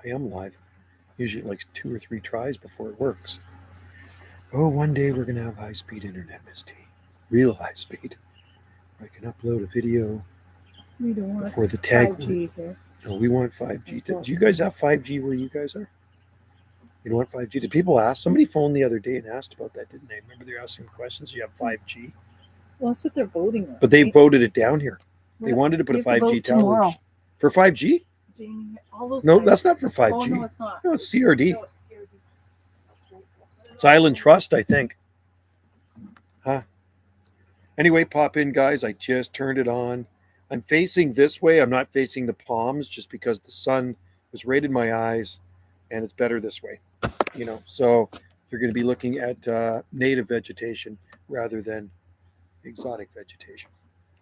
I am live. Usually it likes 2 or 3 tries before it works. Oh, one day we're going to have high-speed internet, Miss T. Real high speed. I can upload a video We don't want before the tag. 5G here. No, we want 5G. Do you guys have 5G where you guys are? You don't want 5G? Did people ask? Somebody phoned the other day and asked about that, didn't they? Remember they were asking questions? You have 5G? Well, that's what they're voting on. But they right? voted it down here. They wanted to put a 5G tower. For 5G? Jamie, all those No, guys- that's not for 5G. Oh, no, it's not. No, it's CRD. No, it's CRD. It's Island Trust, I think. Huh? Anyway, pop in, guys. I just turned it on. I'm facing this way. I'm not facing the palms just because the sun was right in my eyes, and it's better this way. So you're going to be looking at native vegetation rather than exotic vegetation,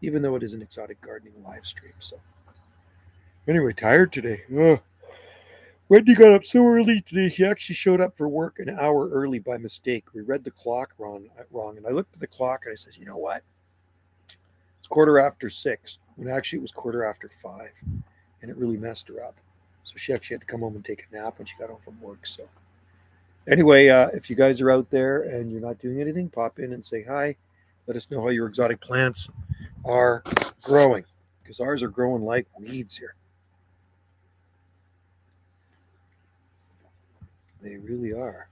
even though it is an exotic gardening live stream. So anyway, tired today. Wendy got up so early today. She actually showed up for work an hour early by mistake. We read the clock wrong, and I looked at the clock and I said, you know what? It's 6:15, when actually it was 5:15, and it really messed her up. So she actually had to come home and take a nap when she got home from work. So anyway, if you guys are out there and you're not doing anything, pop in and say hi. Let us know how your exotic plants are growing, because ours are growing like weeds here. They really are.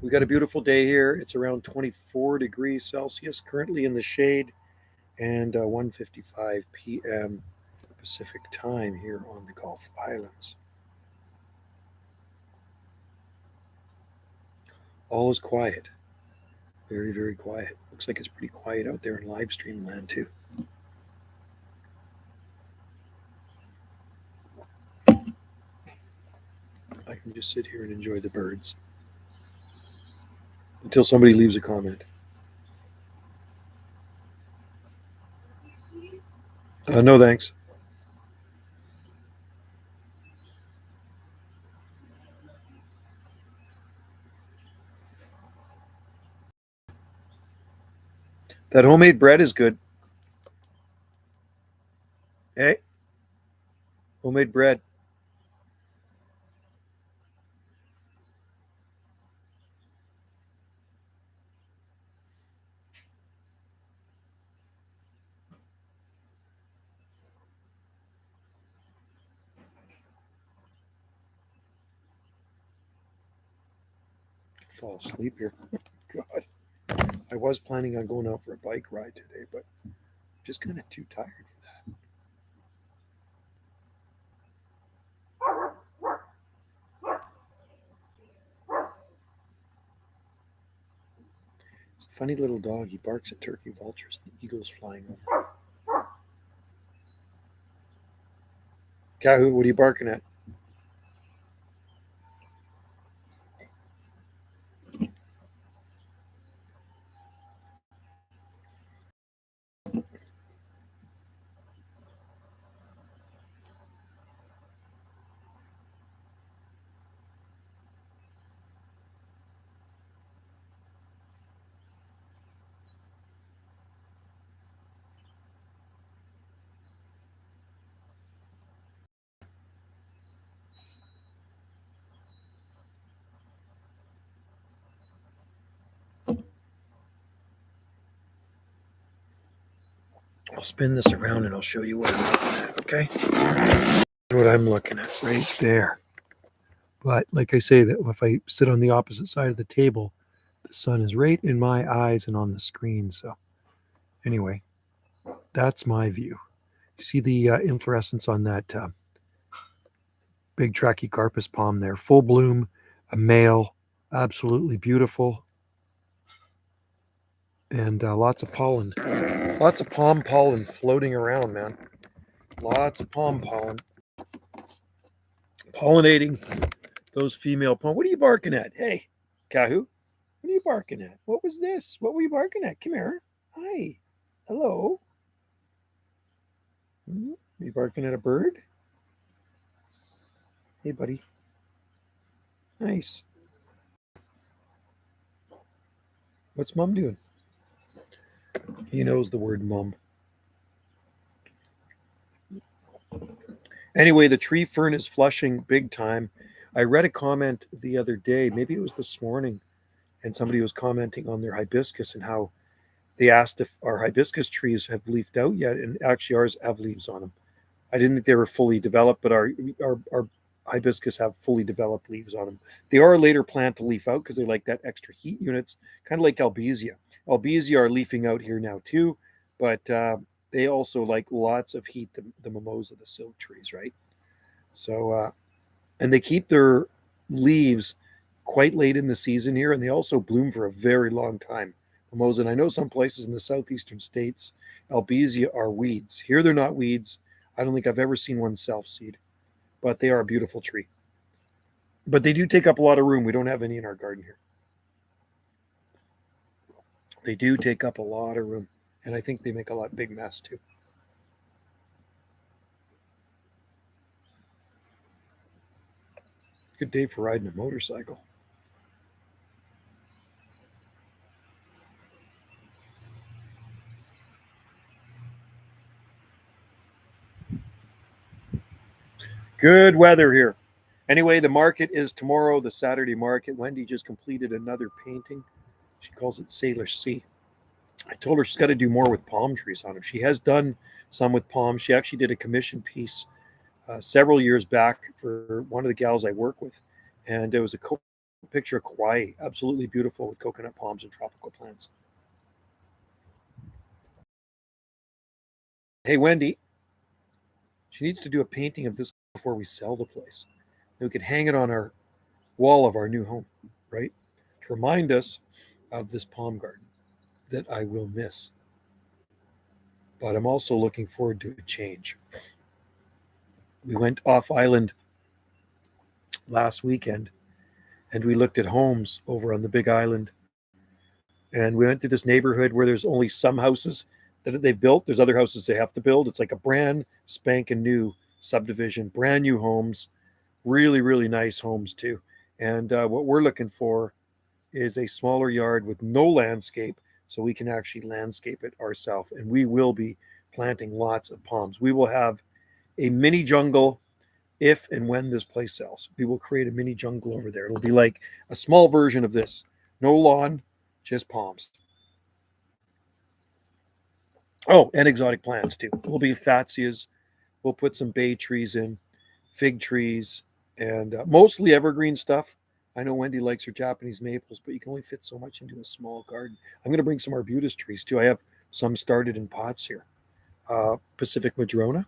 We got a beautiful day here. It's around 24 degrees Celsius, currently in the shade, and 1:55 p.m. Pacific time here on the Gulf Islands. All is quiet. Very, very quiet. Looks like it's pretty quiet out there in live stream land too. I can just sit here and enjoy the birds until somebody leaves a comment. No thanks. That homemade bread is good. Hey, homemade bread. Fall asleep here. God. I was planning on going out for a bike ride today, but I'm just kind of too tired for that. It's a funny little dog. He barks at turkey vultures and eagles flying over. Kahoo, what are you barking at? I'll spin this around and I'll show you what I'm looking at, okay? What I'm looking at right there. But like I say, that if I sit on the opposite side of the table, the sun is right in my eyes and on the screen. So anyway, that's my view. You see the inflorescence on that big Trachycarpus palm there. Full bloom, a male, absolutely beautiful. And lots of pollen. Lots of palm pollen floating around, man. Lots of palm pollen. Pollinating those female palm. What are you barking at? Hey, Kahoo. What are you barking at? What was this? What were you barking at? Come here. Hi. Hello. Are you barking at a bird? Hey, buddy. Nice. What's Mum doing? He knows the word mum. Anyway, the tree fern is flushing big time. I read a comment the other day, maybe it was this morning, and somebody was commenting on their hibiscus and how they asked if our hibiscus trees have leafed out yet, and actually ours have leaves on them. I didn't think they were fully developed, but our hibiscus have fully developed leaves on them. They are a later plant to leaf out because they like that extra heat units, kind of like albizia. Albizia are leafing out here now too, but they also like lots of heat. The mimosa, the silk trees, right? So and they keep their leaves quite late in the season here, and they also bloom for a very long time. Mimosa, and I know some places in the southeastern states, albizia are weeds. Here they're not weeds. I don't think I've ever seen one self seed, but they are a beautiful tree. But they do take up a lot of room. We don't have any in our garden here. They do take up a lot of room, and I think they make a lot big mess too. Good day for riding a motorcycle. Good weather here. Anyway, the market is tomorrow, the Saturday market. Wendy just completed another painting. She calls it Sailor Sea. I told her she's got to do more with palm trees on them. She has done some with palms. She actually did a commission piece several years back for one of the gals I work with, and it was a picture of Kauai, absolutely beautiful with coconut palms and tropical plants. Hey, Wendy, she needs to do a painting of this before we sell the place. And we could hang it on our wall of our new home, right? To remind us of this palm garden that I will miss. But I'm also looking forward to a change. We went off island last weekend and we looked at homes over on the big island. And we went to this neighborhood where there's only some houses that they've built. There's other houses they have to build. It's like a brand spanking new subdivision, brand new homes, really, really nice homes too. And what we're looking for is a smaller yard with no landscape so we can actually landscape it ourselves. And we will be planting lots of palms. We will have a mini jungle if and when this place sells. We will create a mini jungle over there. It'll be like a small version of this. No lawn, just palms. Oh, and exotic plants too. We'll be fatsias. We'll put some bay trees in, fig trees, and mostly evergreen stuff. I know Wendy likes her Japanese maples, but you can only fit so much into a small garden. I'm going to bring some arbutus trees too. I have some started in pots here. Pacific Madrona.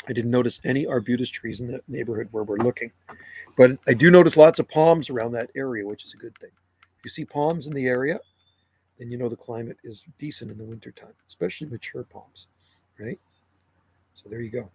I didn't notice any arbutus trees in the neighborhood where we're looking, but I do notice lots of palms around that area, which is a good thing. If you see palms in the area, then you know the climate is decent in the wintertime, especially mature palms, right? So there you go.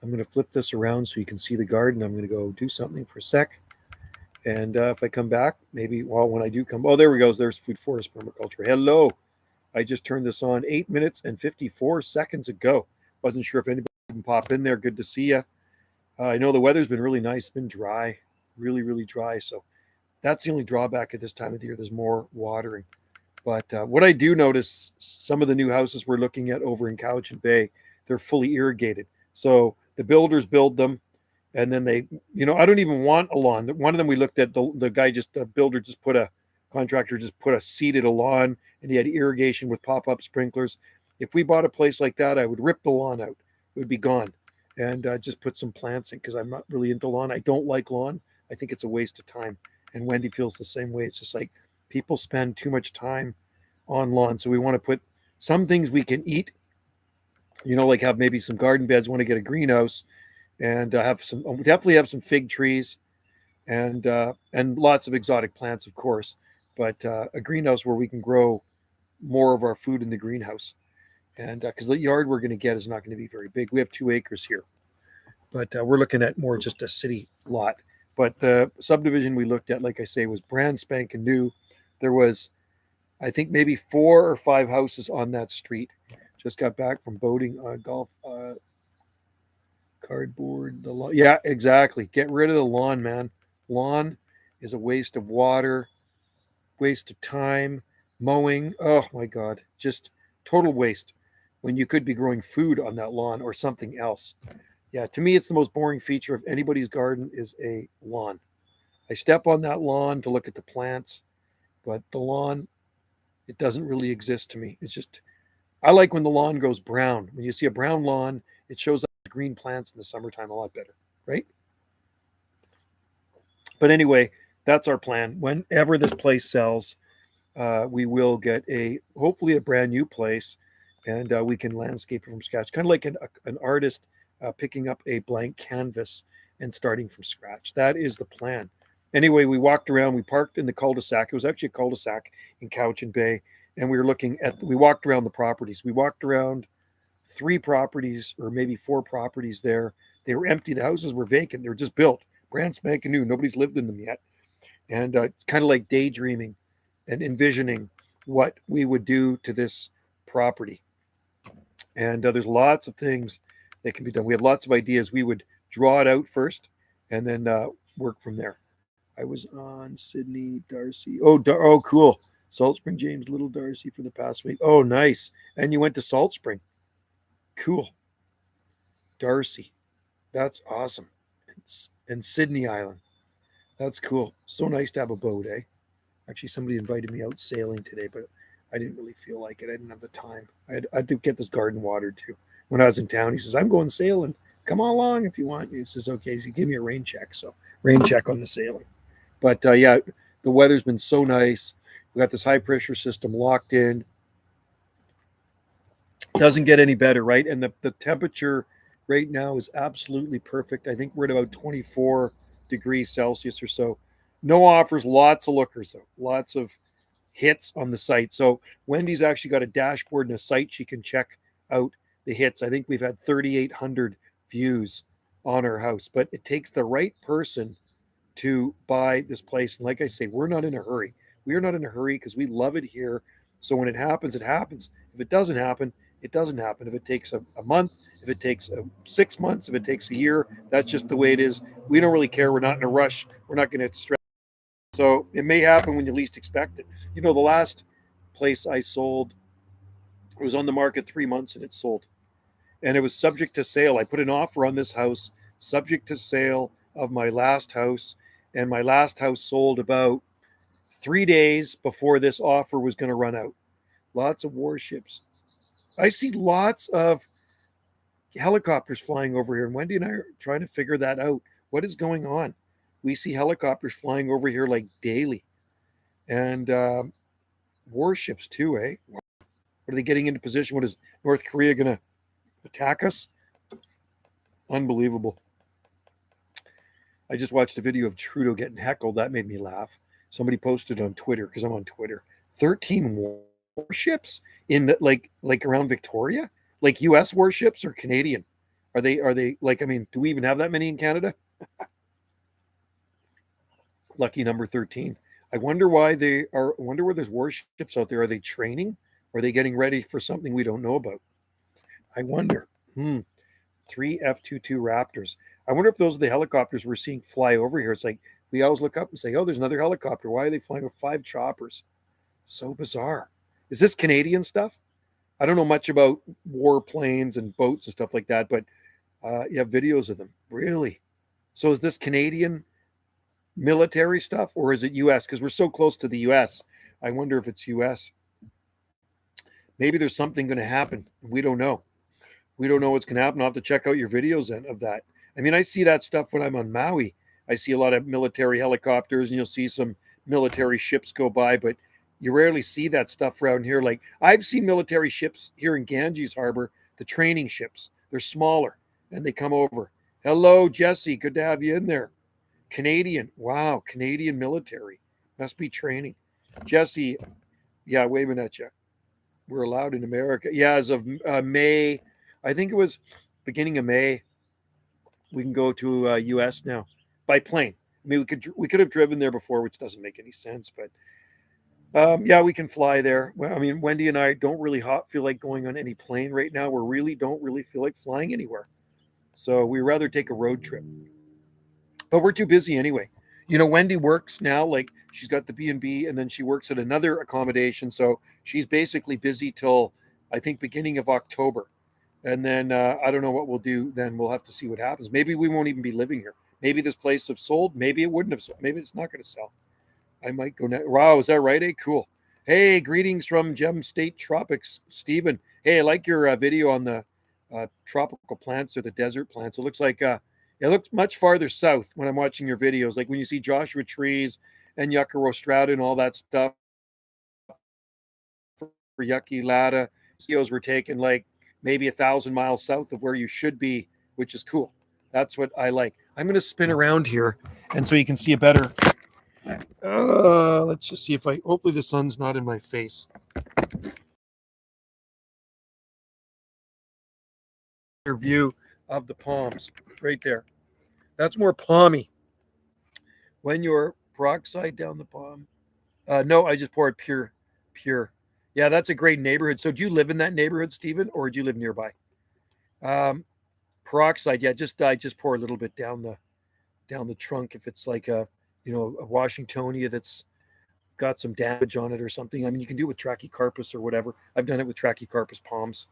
I'm going to flip this around so you can see the garden. I'm going to go do something for a sec. And if I come back, maybe, well, when I do come, oh, there we go. There's Food Forest Permaculture. Hello. I just turned this on 8 minutes and 54 seconds ago. Wasn't sure if anybody can pop in there. Good to see you. I know the weather's been really nice. It's been dry, really, really dry. So that's the only drawback at this time of the year. There's more watering. But what I do notice, some of the new houses we're looking at over in Cowichan Bay, they're fully irrigated. So the builders build them, and then they, I don't even want a lawn. One of them we looked at, the builder just put a contractor just put a seeded a lawn, and he had irrigation with pop-up sprinklers. If we bought a place like that, I would rip the lawn out. It would be gone, and just put some plants in because I'm not really into lawn. I don't like lawn. I think it's a waste of time. And Wendy feels the same way. It's just like people spend too much time on lawn. So we want to put some things we can eat, like have maybe some garden beds, want to get a greenhouse, and definitely have some fig trees and lots of exotic plants, of course, but a greenhouse where we can grow more of our food in the greenhouse. And because the yard we're going to get is not going to be very big. We have 2 acres here. but we're looking at more just a city lot. But the subdivision we looked at, like I say, was brand spanking new. There was, I think, maybe 4 or 5 houses on that street. Just got back from boating, golf, cardboard. The lawn. Yeah, exactly. Get rid of the lawn, man. Lawn is a waste of water, waste of time, mowing. Oh my God, just total waste when you could be growing food on that lawn or something else. Yeah, to me, it's the most boring feature of anybody's garden is a lawn. I step on that lawn to look at the plants, but the lawn, it doesn't really exist to me. It's just, I like when the lawn goes brown. When you see a brown lawn, it shows up the green plants in the summertime a lot better, right? But anyway, that's our plan. Whenever this place sells, we will get hopefully a brand new place, and we can landscape it from scratch, kind of like an artist picking up a blank canvas and starting from scratch. That is the plan. Anyway, we walked around. We parked in the cul-de-sac. It was actually a cul-de-sac in Cowichan Bay, and we walked around the properties. We walked around 3 properties or maybe 4 properties there. They were empty. The houses were vacant. They were just built, brand spanking new. Nobody's lived in them yet, and kind of like daydreaming and envisioning what we would do to this property. And there's lots of things that can be done. We have lots of ideas. We would draw it out first and then work from there. I was on Sydney, Darcy. Oh, cool. Salt Spring, James, Little Darcy for the past week. Oh, nice. And you went to Salt Spring. Cool. Darcy. That's awesome. And Sydney Island. That's cool. So nice to have a boat, eh? Actually, somebody invited me out sailing today, but I didn't really feel like it. I didn't have the time. I had to get this garden watered too. When I was in town, he says, I'm going sailing. Come on along if you want. He says, okay. So he gave me a rain check. So rain check on the sailing. But yeah, the weather's been so nice. We got this high pressure system locked in. Doesn't get any better, right? And the temperature right now is absolutely perfect. I think we're at about 24 degrees Celsius or so. No offers, lots of lookers though, lots of hits on the site. So Wendy's actually got a dashboard and a site she can check out the hits. I think we've had 3,800 views on our house, but it takes the right person to buy this place. And like I say, we're not in a hurry. We are not in a hurry because we love it here. So when it happens, it happens. If it doesn't happen, it doesn't happen. If it takes a month, if it takes 6 months, if it takes a year, that's just the way it is. We don't really care. We're not in a rush. We're not going to stress. So it may happen when you least expect it. You know, the last place I sold, it was on the market 3 months and it sold. And it was subject to sale. I put an offer on this house, subject to sale of my last house. And my last house sold about 3 days before this offer was going to run out. Lots of warships. I see lots of helicopters flying over here. And Wendy and I are trying to figure that out. What is going on? We see helicopters flying over here like daily. And warships too, eh? What are they getting into position? What is North Korea going to attack us? Unbelievable. I just watched a video of Trudeau getting heckled. That made me laugh. Somebody posted on Twitter, because I'm on Twitter, 13 warships in like around Victoria, like U.S. warships or Canadian. Are they like? I mean, do we even have that many in Canada? Lucky number 13. I wonder why they are. I wonder where there's warships out there. Are they training? Or are they getting ready for something we don't know about? I wonder. 3 F-22 Raptors. I wonder if those are the helicopters we're seeing fly over here. It's like we always look up and say, oh, there's another helicopter. Why are they flying with 5 choppers? So bizarre. Is this Canadian stuff? I don't know much about warplanes and boats and stuff like that, but you have videos of them. Really? So is this Canadian military stuff or is it U.S.? Because we're so close to the U.S. I wonder if it's U.S. Maybe there's something going to happen. We don't know. We don't know what's going to happen. I'll have to check out your videos of that. I mean, I see that stuff when I'm on Maui. I see a lot of military helicopters and you'll see some military ships go by, but you rarely see that stuff around here. Like I've seen military ships here in Ganges Harbor, the training ships. They're smaller and they come over. Hello, Jesse. Good to have you in there. Canadian. Wow. Canadian military. Must be training. Jesse. Yeah, waving at you. We're allowed in America. Yeah, as of May, I think it was beginning of May. We can go to U.S. now by plane. I mean, we could have driven there before, which doesn't make any sense. But yeah, we can fly there. Well, I mean, Wendy and I don't really feel like going on any plane right now. We really don't really feel like flying anywhere. So we rather take a road trip. But we're too busy anyway. Wendy works now. Like she's got the B&B, and then she works at another accommodation. So she's basically busy till I think beginning of October. And then I don't know what we'll do. Then we'll have to see what happens. Maybe we won't even be living here. Maybe this place have sold. Maybe it wouldn't have sold. Maybe it's not going to sell. I might go now. Wow, is that right? Hey, cool. Hey, greetings from Gem State Tropics, Stephen. Hey, I like your video on the tropical plants or the desert plants. It looks like it looks much farther south when I'm watching your videos. Like when you see Joshua trees and Yucca rostrata and all that stuff for Yucca lata, COs were taken like maybe 1,000 miles south of where you should be, which is cool. That's what I like. I'm going to spin around here, and so you can see a better. Let's just see if hopefully the sun's not in my face. Your view of the palms right there. That's more palmy. When you're peroxide down the palm. No, I just poured pure. Yeah, that's a great neighborhood. So do you live in that neighborhood, Stephen, or do you live nearby? Um, Peroxide, yeah, I just pour a little bit down the trunk if it's like a Washingtonia that's got some damage on it or something. I mean, you can do it with Trachycarpus or whatever. I've done it with Trachycarpus palms,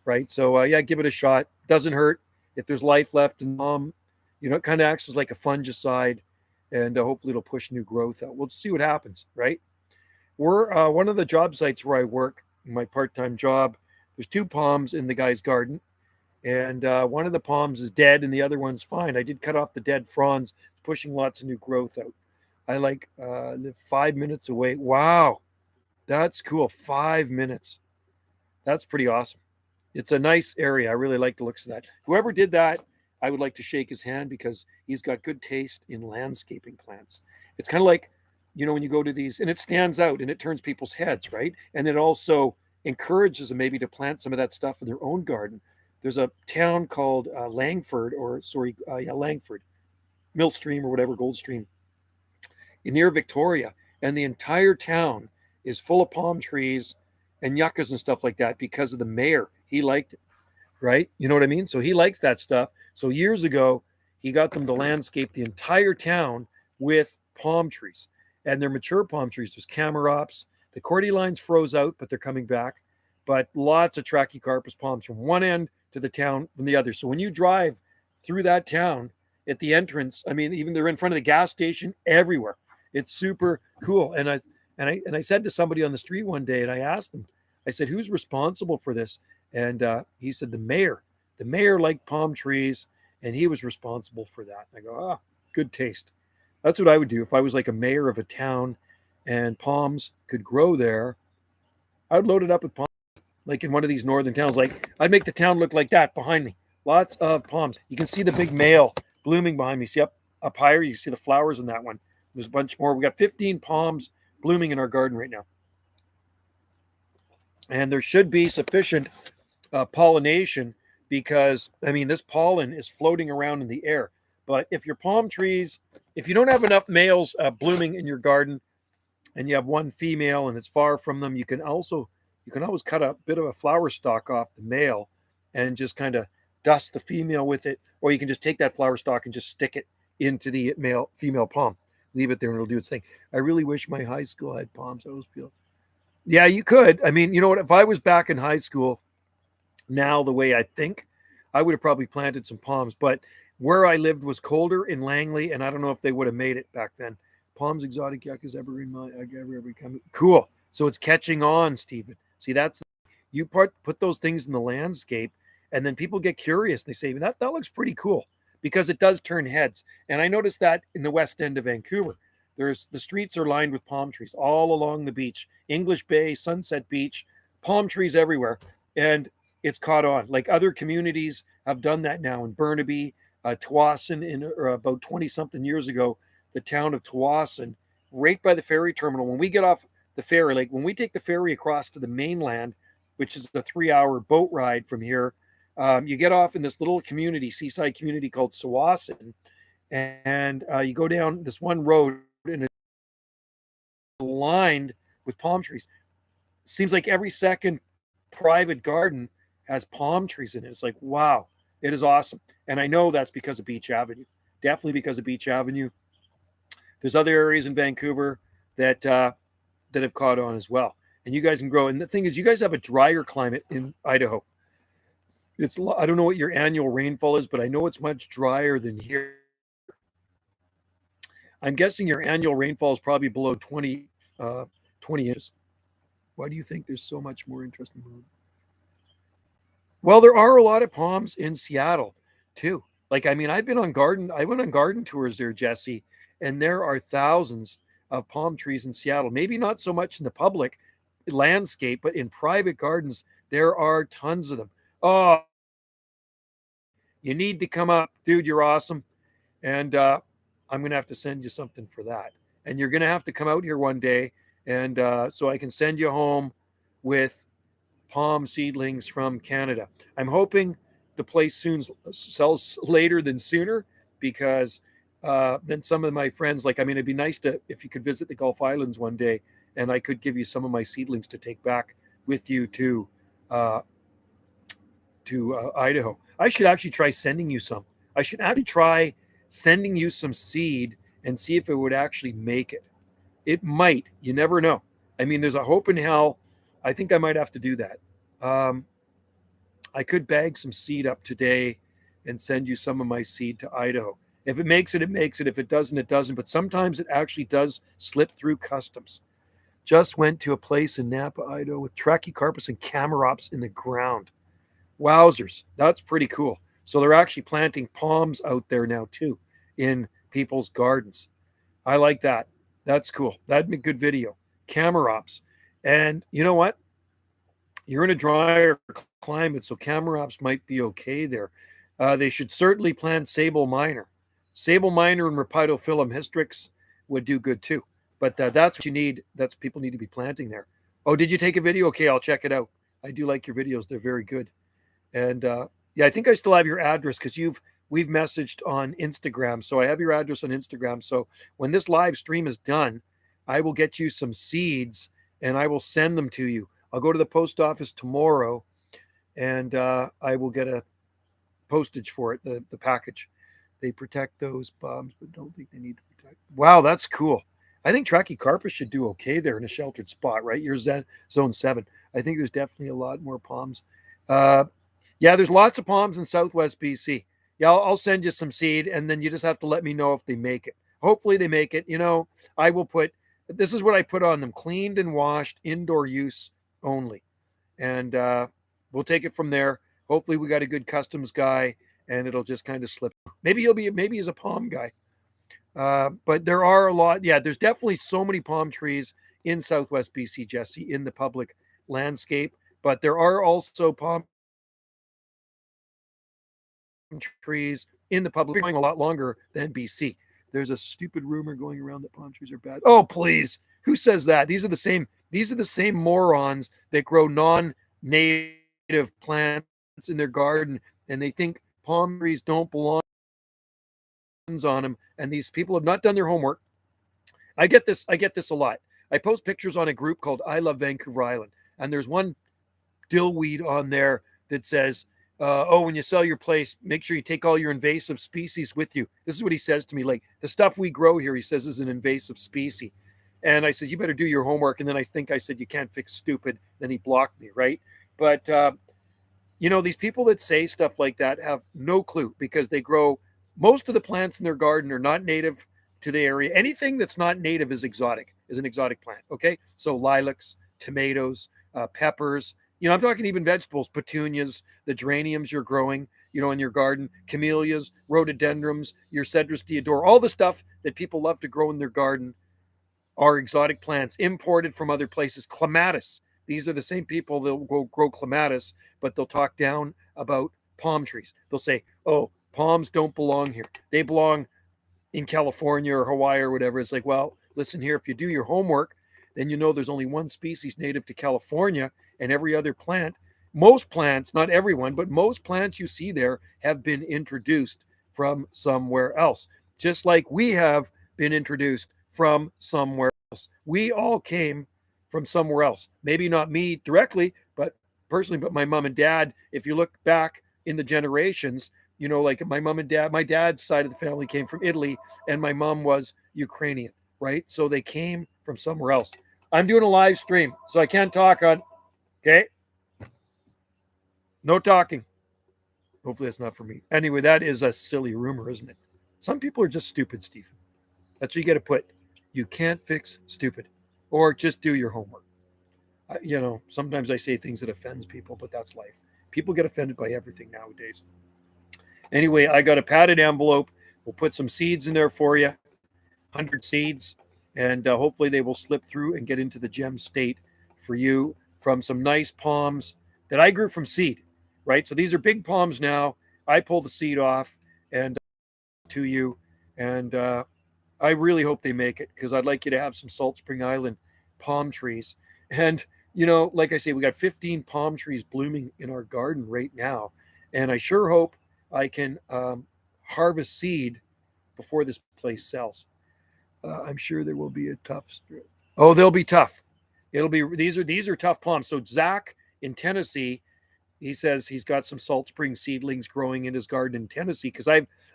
right? So yeah, give it a shot. Doesn't hurt. If there's life left in the palm, it kind of acts as like a fungicide, and hopefully it'll push new growth out. We'll see what happens, right? We're one of the job sites where I work, my part-time job. There's two palms in the guy's garden, and one of the palms is dead, and the other one's fine. I did cut off the dead fronds, pushing lots of new growth out. I live 5 minutes away. Wow, that's cool. 5 minutes. That's pretty awesome. It's a nice area. I really like the looks of that. Whoever did that, I would like to shake his hand because he's got good taste in landscaping plants. It's kind of like, when you go to these, and it stands out and it turns people's heads, right? And it also encourages them maybe to plant some of that stuff in their own garden. There's a town called Langford, Langford, Millstream or whatever, Goldstream, near Victoria, and the entire town is full of palm trees and yuccas and stuff like that because of the mayor. He liked it, right? You know what I mean? So he likes that stuff. So years ago, he got them to landscape the entire town with palm trees, and they're mature palm trees. There's Camarops. The cordylines froze out, but they're coming back. But lots of Trachycarpus palms from one end to the town from the other. So when you drive through that town at the entrance, I mean, even they're in front of the gas station, everywhere. It's super cool. And I said to somebody on the street one day, and I asked them, I said, who's responsible for this? And he said, the mayor. The mayor liked palm trees, and he was responsible for that. I go, good taste. That's what I would do if I was like a mayor of a town and palms could grow there. I would load it up with palms, like in one of these northern towns. Like I'd make the town look like that behind me. Lots of palms. You can see the big male blooming behind me. See up higher, you see the flowers in that one. There's a bunch more. We got 15 palms blooming in our garden right now. And there should be sufficient pollination because, I mean, this pollen is floating around in the air. But if your palm trees, if you don't have enough males blooming in your garden and you have one female and it's far from them, you can always cut a bit of a flower stalk off the male and just kind of dust the female with it. Or you can just take that flower stalk and just stick it into the female palm. Leave it there and it'll do its thing. I really wish my high school had palms. I always feel. Yeah, you could. I mean, you know what? If I was back in high school now, the way I think, I would have probably planted some palms. But where I lived was colder in Langley, and I don't know if they would have made it back then. Palms, exotic yuccas, evergreen, cool. So it's catching on, Stephen. See, you put those things in the landscape, and then people get curious. They say that looks pretty cool because it does turn heads. And I noticed that in the west end of Vancouver. The streets are lined with palm trees all along the beach, English Bay, Sunset Beach, palm trees everywhere. And it's caught on. Like other communities have done that now in Burnaby, Tawasin, about 20-something years ago, the town of Tawasin, right by the ferry terminal. When we get off the ferry, like when we take the ferry across to the mainland, which is a 3-hour boat ride from here, You get off in this little community, seaside community called Sawasan, and you go down this one road and it's lined with palm trees. Seems like every second private garden has palm trees in it. It's like, wow, it is awesome. And I know that's because of Beach Avenue. Definitely because of Beach Avenue. There's other areas in Vancouver that have caught on as well. And you guys can grow. And the thing is, you guys have a drier climate in Idaho. I don't know what your annual rainfall is, but I know it's much drier than here. I'm guessing your annual rainfall is probably below 20 inches. Why do you think there's so much more interest in moon? Well, there are a lot of palms in Seattle too. Like, I mean, I went on garden tours there, Jesse, and there are thousands of palm trees in Seattle. Maybe not so much in the public landscape, but in private gardens, there are tons of them. Oh, you need to come up, dude. You're awesome. And I'm going to have to send you something for that. And you're going to have to come out here one day. And so I can send you home with palm seedlings from Canada. I'm hoping the place soon sells later than sooner, because then some of my friends, like, I mean, it'd be nice if you could visit the Gulf Islands one day, and I could give you some of my seedlings to take back with you to Idaho. I should actually try sending you some. I should actually try sending you some seed and see if it would actually make it. It might. You never know. I mean, there's a hope in hell. I think I might have to do that. I could bag some seed up today and send you some of my seed to Idaho. If it makes it, it makes it. If it doesn't, it doesn't. But sometimes it actually does slip through customs. Just went to a place in Napa, Idaho with trachycarpus and camarops in the ground. Wowzers. That's pretty cool. So they're actually planting palms out there now too in people's gardens. I like that. That's cool. That'd be a good video. Camarops. And you know what? You're in a drier climate, so camarops might be okay there. They should certainly plant sable minor. Sable minor and Rapidophyllum hystrix would do good too. But that's what you need. That's what people need to be planting there. Oh, did you take a video? Okay, I'll check it out. I do like your videos. They're very good. And yeah, I think I still have your address because we've messaged on Instagram. So I have your address on Instagram. So when this live stream is done, I will get you some seeds and I will send them to you. I'll go to the post office tomorrow and I will get a postage for it, the package. They protect those bombs, but don't think they need to protect. Wow, that's cool. I think Trachycarpus should do okay there in a sheltered spot, right? You're zone 7. I think there's definitely a lot more palms. Yeah, there's lots of palms in Southwest BC. Yeah, I'll send you some seed, and then you just have to let me know if they make it. Hopefully they make it. You know, I will this is what I put on them: cleaned and washed, indoor use only. And we'll take it from there. Hopefully we got a good customs guy, and it'll just kind of slip. Maybe he's a palm guy. But there are a lot. Yeah, there's definitely so many palm trees in Southwest BC, Jesse, in the public landscape. But there are also palm trees in the public going a lot longer than BC. There's a stupid rumor going around that palm trees are bad. Oh, please. Who says that? These are the same morons that grow non-native plants in their garden, and they think palm trees don't belong on them. And these people have not done their homework. I get this a lot. I post pictures on a group called I Love Vancouver Island, and there's one dillweed on there that says, when you sell your place, make sure you take all your invasive species with you. This is what he says to me. Like, the stuff we grow here, he says, is an invasive species. And I said, you better do your homework. And then I think I said, you can't fix stupid. Then he blocked me, right? But, these people that say stuff like that have no clue, because they grow most of the plants in their garden are not native to the area. Anything that's not native is an exotic plant. Okay. So lilacs, tomatoes, peppers, I'm talking even vegetables, petunias, the geraniums you're growing, in your garden, camellias, rhododendrons, your Cedrus deodora, all the stuff that people love to grow in their garden are exotic plants imported from other places. Clematis. These are the same people that will grow clematis, but they'll talk down about palm trees. They'll say, oh, palms don't belong here. They belong in California or Hawaii or whatever. It's like, well, listen here, if you do your homework, then there's only one species native to California, and every other plant, most plants, not everyone, but most plants you see there have been introduced from somewhere else, just like we have been introduced from somewhere else. We all came from somewhere else. Maybe not me directly, but personally, but my mom and dad, if you look back in the generations, like my mom and dad, my dad's side of the family came from Italy and my mom was Ukrainian, right? So they came from somewhere else. I'm doing a live stream, so I can't talk on, okay? No talking. Hopefully that's not for me. Anyway, that is a silly rumor, isn't it? Some people are just stupid, Stephen. That's what you got to put. You can't fix stupid, or just do your homework. Sometimes I say things that offends people, but that's life. People get offended by everything nowadays. Anyway, I got a padded envelope. We'll put some seeds in there for you, 100 seeds, and hopefully they will slip through and get into the gem state for you from some nice palms that I grew from seed, right? So these are big palms now. I pulled the seed off and to you, and I really hope they make it because I'd like you to have some Salt Spring Island palm trees. And, like I say, we got 15 palm trees blooming in our garden right now. And I sure hope I can harvest seed before this place sells. I'm sure there will be a tough strip. Oh, they'll be tough. These are tough palms. So Zach in Tennessee, he says he's got some Salt Spring seedlings growing in his garden in Tennessee because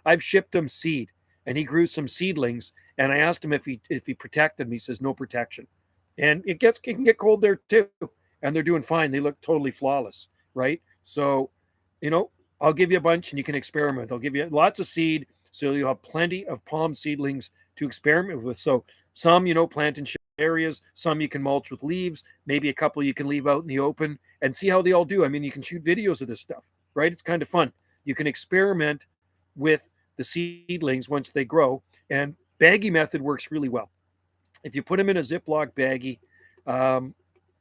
I've shipped him seed and he grew some seedlings and I asked him if he protected them. He says no protection. And it can get cold there too. And they're doing fine. They look totally flawless, right? So, I'll give you a bunch and you can experiment. I'll give you lots of seed so you'll have plenty of palm seedlings to experiment with. So some, plant in areas, some you can mulch with leaves, maybe a couple you can leave out in the open and see how they all do. I mean, you can shoot videos of this stuff, right? It's kind of fun. You can experiment with the seedlings once they grow, and baggie method works really well. If you put them in a Ziploc baggie,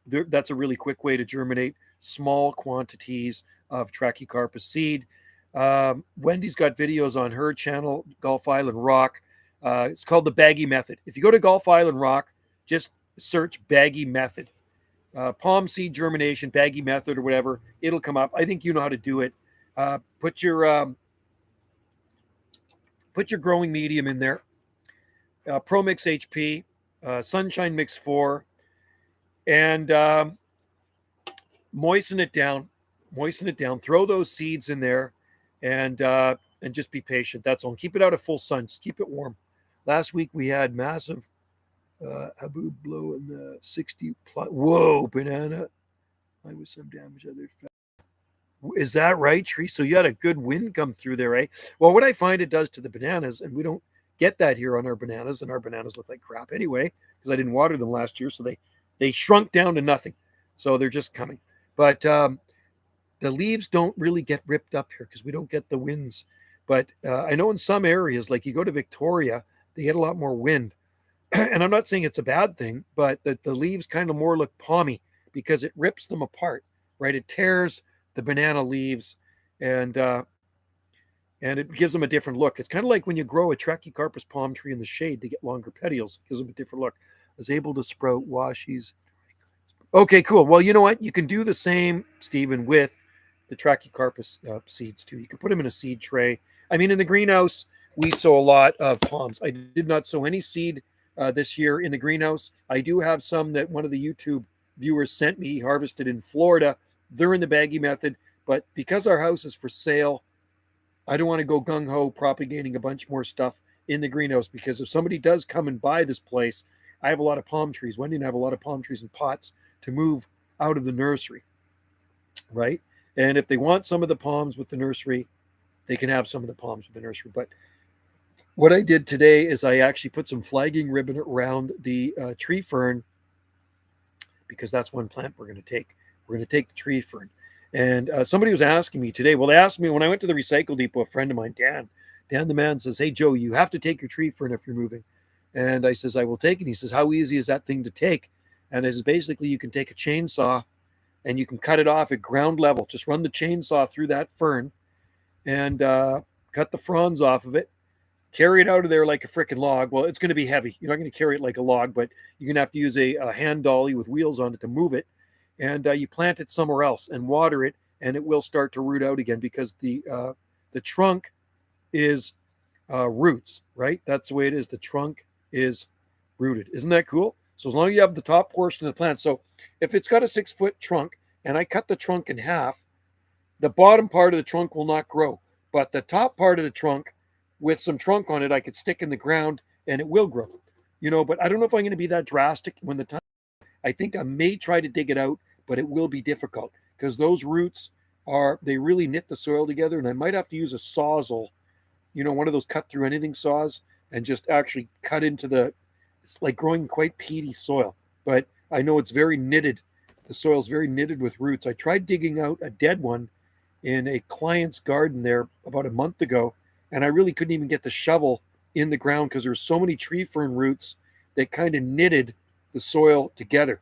that's a really quick way to germinate small quantities of Trachycarpus seed. Wendy's got videos on her channel, Gulf Island Rock. It's called the baggie method. If you go to Gulf Island Rock, just search baggie method. Palm seed germination, baggie method, or whatever. It'll come up. I think you know how to do it. Put your growing medium in there. Pro Mix HP, Sunshine Mix 4, and moisten it down. Throw those seeds in there, and just be patient. That's all. Keep it out of full sun. Just keep it warm. Last week we had massive haboob blow in the 60 plus. Whoa, banana! I was some damage other. Is that right, Tree? So you had a good wind come through there, eh? Well, what I find it does to the bananas, and we don't get that here on our bananas, and our bananas look like crap anyway because I didn't water them last year, so they shrunk down to nothing. So they're just coming. But the leaves don't really get ripped up here because we don't get the winds. But I know in some areas, like you go to Victoria, they get a lot more wind. And I'm not saying it's a bad thing, but the leaves kind of more look palmy because it rips them apart, right? It tears the banana leaves and it gives them a different look. It's kind of like when you grow a Trachycarpus palm tree in the shade, they get longer petioles. It gives them a different look. I was able to sprout washies. Okay, cool. Well, you know what? You can do the same, Stephen, with the Trachycarpus seeds too. You can put them in a seed tray. I mean, in the greenhouse, we sow a lot of palms. I did not sow any seed this year in the greenhouse. I do have some that one of the YouTube viewers sent me, harvested in Florida. They're in the baggie method, but because our house is for sale, I don't want to go gung-ho propagating a bunch more stuff in the greenhouse because if somebody does come and buy this place, I have a lot of palm trees. Wendy and I have a lot of palm trees in pots to move out of the nursery, right? And if they want some of the palms with the nursery, they can have some of the palms with the nursery. But what I did today is I actually put some flagging ribbon around the tree fern because that's one plant we're going to take. We're going to take the tree fern. And somebody was asking me today. Well, they asked me when I went to the recycle depot, a friend of mine, Dan the man says, "Hey, Joe, you have to take your tree fern if you're moving." And I says, "I will take it." He says, "How easy is that thing to take?" And it says, basically, you can take a chainsaw and you can cut it off at ground level. Just run the chainsaw through that fern and cut the fronds off of it. Carry it out of there like a freaking log. Well, it's going to be heavy. You're not going to carry it like a log, but you're going to have to use a hand dolly with wheels on it to move it. and you plant it somewhere else and water it, and it will start to root out again because the trunk is roots, right? That's the way it is. The trunk is rooted. Isn't that cool? So as long as you have the top portion of the plant, so if it's got a 6-foot trunk and I cut the trunk in half, the bottom part of the trunk will not grow, but the top part of the trunk with some trunk on it, I could stick in the ground and it will grow. But I don't know if I'm going to be that drastic when the time. I think I may try to dig it out, but it will be difficult because those roots they really knit the soil together, and I might have to use a sawzall, one of those cut through anything saws, and just actually cut into it's like growing quite peaty soil. But I know it's very knitted. The soil's very knitted with roots. I tried digging out a dead one in a client's garden there about a month ago, and I really couldn't even get the shovel in the ground because there's so many tree fern roots that kind of knitted the soil together.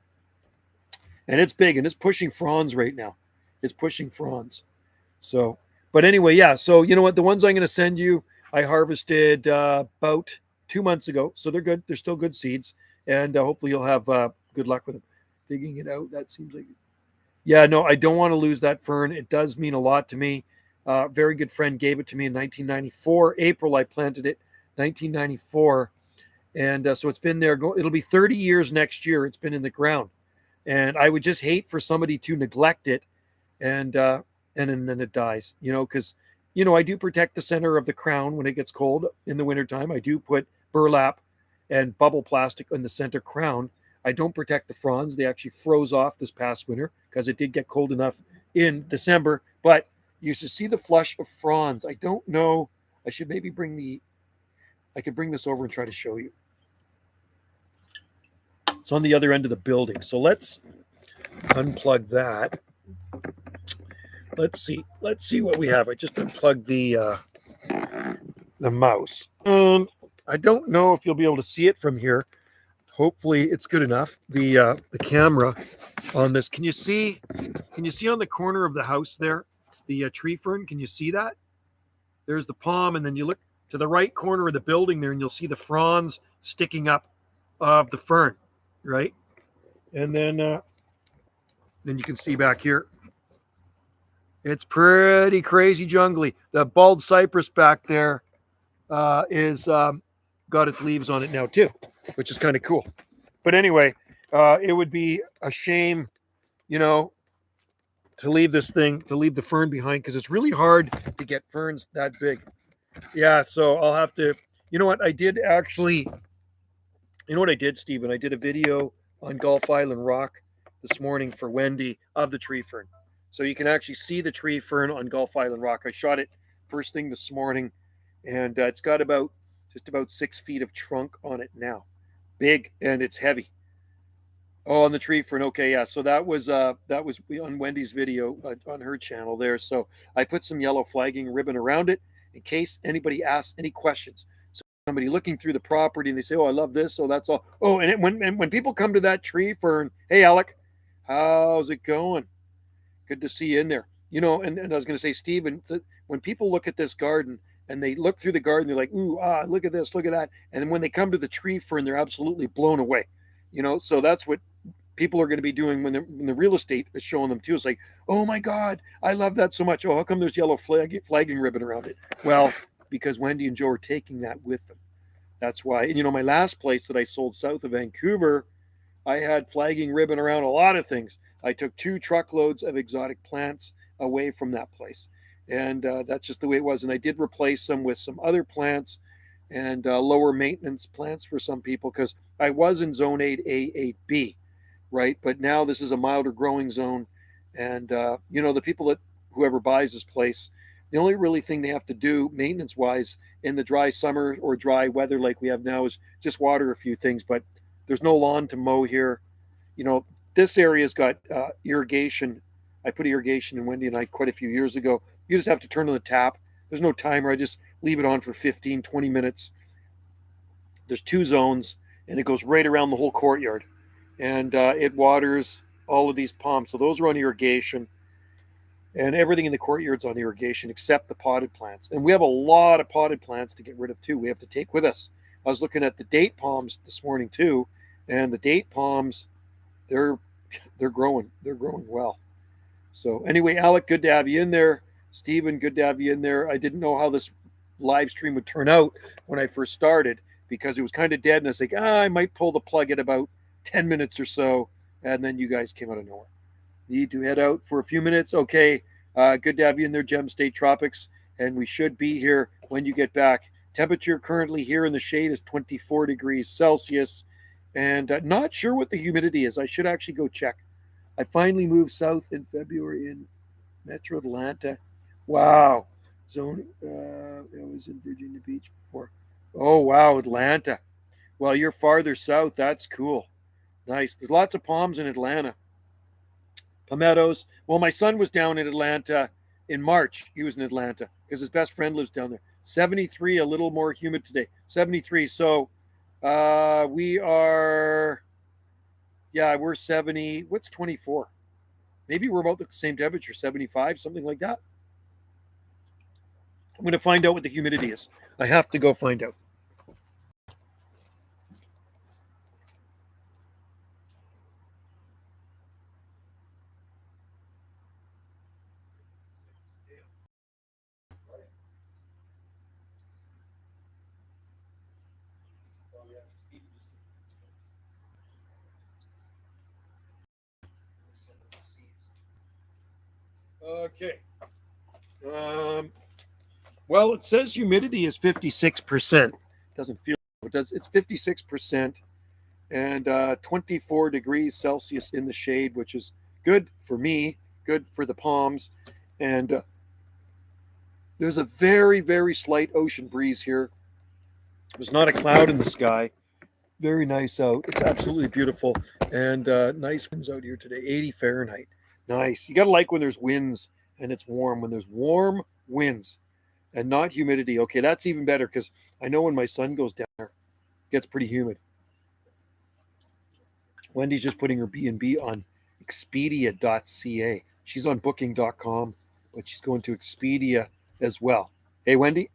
And it's big, and it's pushing fronds right now. It's pushing fronds. So, but anyway, yeah. So you know what? The ones I'm going to send you, I harvested about 2 months ago. So they're good. They're still good seeds. And hopefully you'll have good luck with them. Digging it out, that seems like... Yeah, no, I don't want to lose that fern. It does mean a lot to me. Very good friend gave it to me in 1994. April, I planted it, 1994. And so it's been there. It'll be 30 years next year. It's been in the ground. And I would just hate for somebody to neglect it and then it dies, because, I do protect the center of the crown when it gets cold in the wintertime. I do put burlap and bubble plastic in the center crown. I don't protect the fronds. They actually froze off this past winter because it did get cold enough in December. But you should see the flush of fronds. I don't know. I should maybe I could bring this over and try to show you. It's on the other end of the building. So let's unplug that. Let's see what we have. I just unplugged the mouse. I don't know if you'll be able to see it from here. Hopefully it's good enough. The camera on this. Can you see on the corner of the house there, the tree fern? Can you see that? There's the palm, and then you look to the right corner of the building there, and you'll see the fronds sticking up of the fern, right? And then you can see back here. It's pretty crazy jungly. The bald cypress back there is got its leaves on it now too, which is kind of cool. But anyway, it would be a shame, to leave the fern behind, because it's really hard to get ferns that big. Yeah, so I'll have to, I did actually, Stephen? I did a video on Gulf Island Rock this morning for Wendy of the tree fern. So you can actually see the tree fern on Gulf Island Rock. I shot it first thing this morning, and it's got just about 6 feet of trunk on it now. Big, and it's heavy. Oh, on the tree fern. Okay, yeah. So that was on Wendy's video on her channel there. So I put some yellow flagging ribbon around it in case anybody asks any questions. So somebody looking through the property and they say, "Oh, I love this." So that's all. Oh, and when people come to that tree fern, hey, Alec, how's it going? Good to see you in there. And I was going to say, Stephen, when people look at this garden and they look through the garden, they're like, ooh, look at this, look at that. And then when they come to the tree fern, they're absolutely blown away. So that's what people are going to be doing when the real estate is showing them too. It's like, oh my God, I love that so much. Oh, how come there's yellow flagging ribbon around it? Well, because Wendy and Joe are taking that with them. That's why. And my last place that I sold south of Vancouver, I had flagging ribbon around a lot of things. I took 2 truckloads of exotic plants away from that place. And that's just the way it was. And I did replace them with some other plants and lower maintenance plants for some people, because I was in zone 8A, 8B, right? But now this is a milder growing zone. And, the people whoever buys this place, the only really thing they have to do maintenance-wise in the dry summer or dry weather like we have now is just water a few things. But there's no lawn to mow here. This area's got irrigation. I put irrigation in Wendy and I quite a few years ago. You just have to turn on the tap. There's no timer. I just leave it on for 15, 20 minutes. There's 2 zones, and it goes right around the whole courtyard. And it waters all of these palms. So those are on irrigation. And everything in the courtyard's on irrigation except the potted plants. And we have a lot of potted plants to get rid of too. We have to take with us. I was looking at the date palms this morning too. And the date palms, they're they're growing. They're growing well. So anyway, Alec, good to have you in there. Stephen, good to have you in there. I didn't know how this live stream would turn out when I first started because it was kind of dead, and I was like, I might pull the plug at about 10 minutes or so, and then you guys came out of nowhere. Need to head out for a few minutes. Okay, good to have you in there, Gem State Tropics, and we should be here when you get back. Temperature currently here in the shade is 24 degrees Celsius, and not sure what the humidity is. I should actually go check. I finally moved south in February in Metro Atlanta. Wow. Zone. I was in Virginia Beach before. Oh, wow. Atlanta. Well, you're farther south. That's cool. Nice. There's lots of palms in Atlanta. Palmettos. Well, my son was down in Atlanta in March. He was in Atlanta because his best friend lives down there. 73, a little more humid today. 73. So we are, yeah, we're 70. What's 24? Maybe we're about the same temperature, 75, something like that. I'm going to find out what the humidity is. I have to go find out. Okay. Well, it says humidity is 56%. Doesn't feel it does. It's 56% and 24 degrees Celsius in the shade, which is good for me, good for the palms. And there's a very, very slight ocean breeze here. There's not a cloud in the sky. Very nice out. It's absolutely beautiful. And nice winds out here today, 80 Fahrenheit. Nice. You got to like when there's winds and it's warm. When there's warm winds and not humidity. Okay, that's even better because I know when my son goes down there, it gets pretty humid. Wendy's just putting her B&B on Expedia.ca. She's on Booking.com, but she's going to Expedia as well. Hey, Wendy?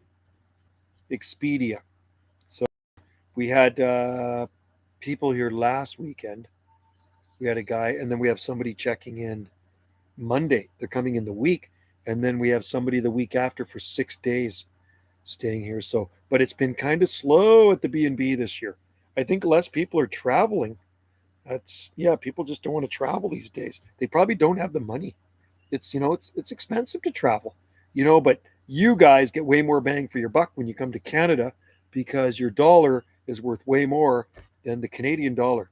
Expedia. So we had people here last weekend. We had a guy, and then we have somebody checking in Monday. They're coming in the week, and then we have somebody the week after for 6 days staying here. So, but it's been kind of slow at the B&B this year. I think less people are traveling. That's yeah, people just don't want to travel these days. They probably don't have the money. It's expensive to travel. But you guys get way more bang for your buck when you come to Canada because your dollar is worth way more than the Canadian dollar.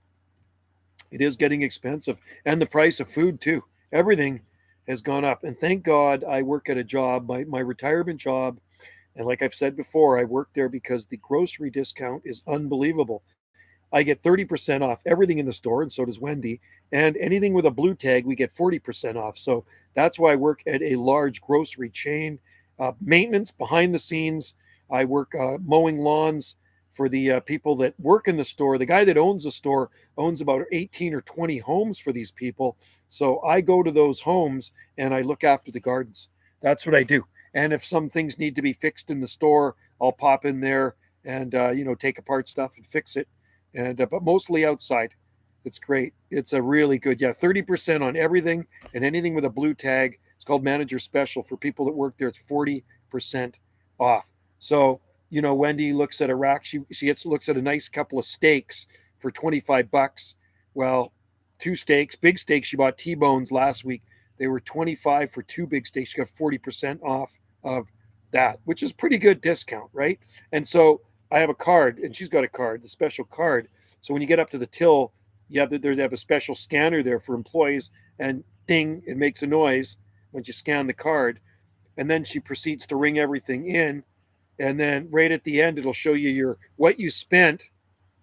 It is getting expensive, and the price of food too. Everything has gone up. And thank God I work at a job, my retirement job. And like I've said before, I work there because the grocery discount is unbelievable. I get 30% off everything in the store, and so does Wendy. And anything with a blue tag, we get 40% off. So that's why I work at a large grocery chain. Maintenance behind the scenes. I work mowing lawns for the people that work in the store. The guy that owns the store owns about 18 or 20 homes for these people. So I go to those homes and I look after the gardens. That's what I do. And if some things need to be fixed in the store, I'll pop in there and take apart stuff and fix it. And but mostly outside. It's great. It's a really good 30% on everything and anything with a blue tag. It's called Manager Special for people that work there. It's 40% off. So Wendy looks at a rack. She looks at a nice couple of steaks for $25. Well, two steaks, big steaks. She bought T-bones last week. They were 25 for two big steaks. She got 40% off of that, which is pretty good discount, right? And so I have a card, and she's got a card, the special card. So when you get up to the till, they have a special scanner there for employees, and ding, it makes a noise when you scan the card. And then she proceeds to ring everything in. And then right at the end, it'll show you what you spent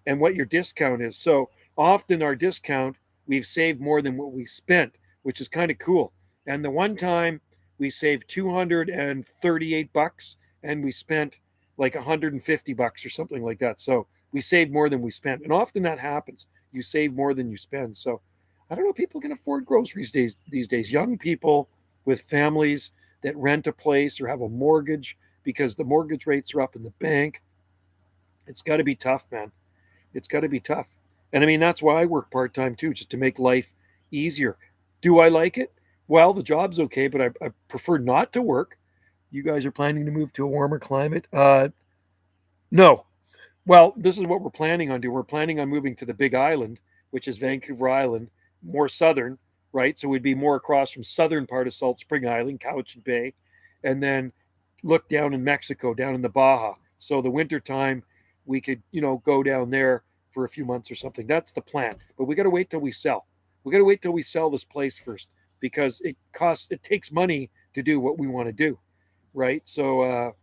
and what your discount is. So often our discount, we've saved more than what we spent, which is kind of cool. And the one time we saved $238 and we spent like $150 or something like that. So we saved more than we spent. And often that happens. You save more than you spend. So I don't know, people can afford groceries these days. Young people with families that rent a place or have a mortgage because the mortgage rates are up in the bank. It's got to be tough, man. It's got to be tough. And I mean, that's why I work part-time too, just to make life easier. Do I like it? Well, the job's okay, but I prefer not to work. You guys are planning to move to a warmer climate? No. Well, this is what we're planning on doing. We're planning on moving to the Big Island, which is Vancouver Island, more southern, right? So we'd be more across from southern part of Salt Spring Island, Cowichan Bay, and then look down in Mexico, down in the Baja. So the winter time, we could, go down there for a few months or something. That's the plan. But we got to wait till we sell. We got to wait till we sell this place first because it takes money to do what we want to do, right? So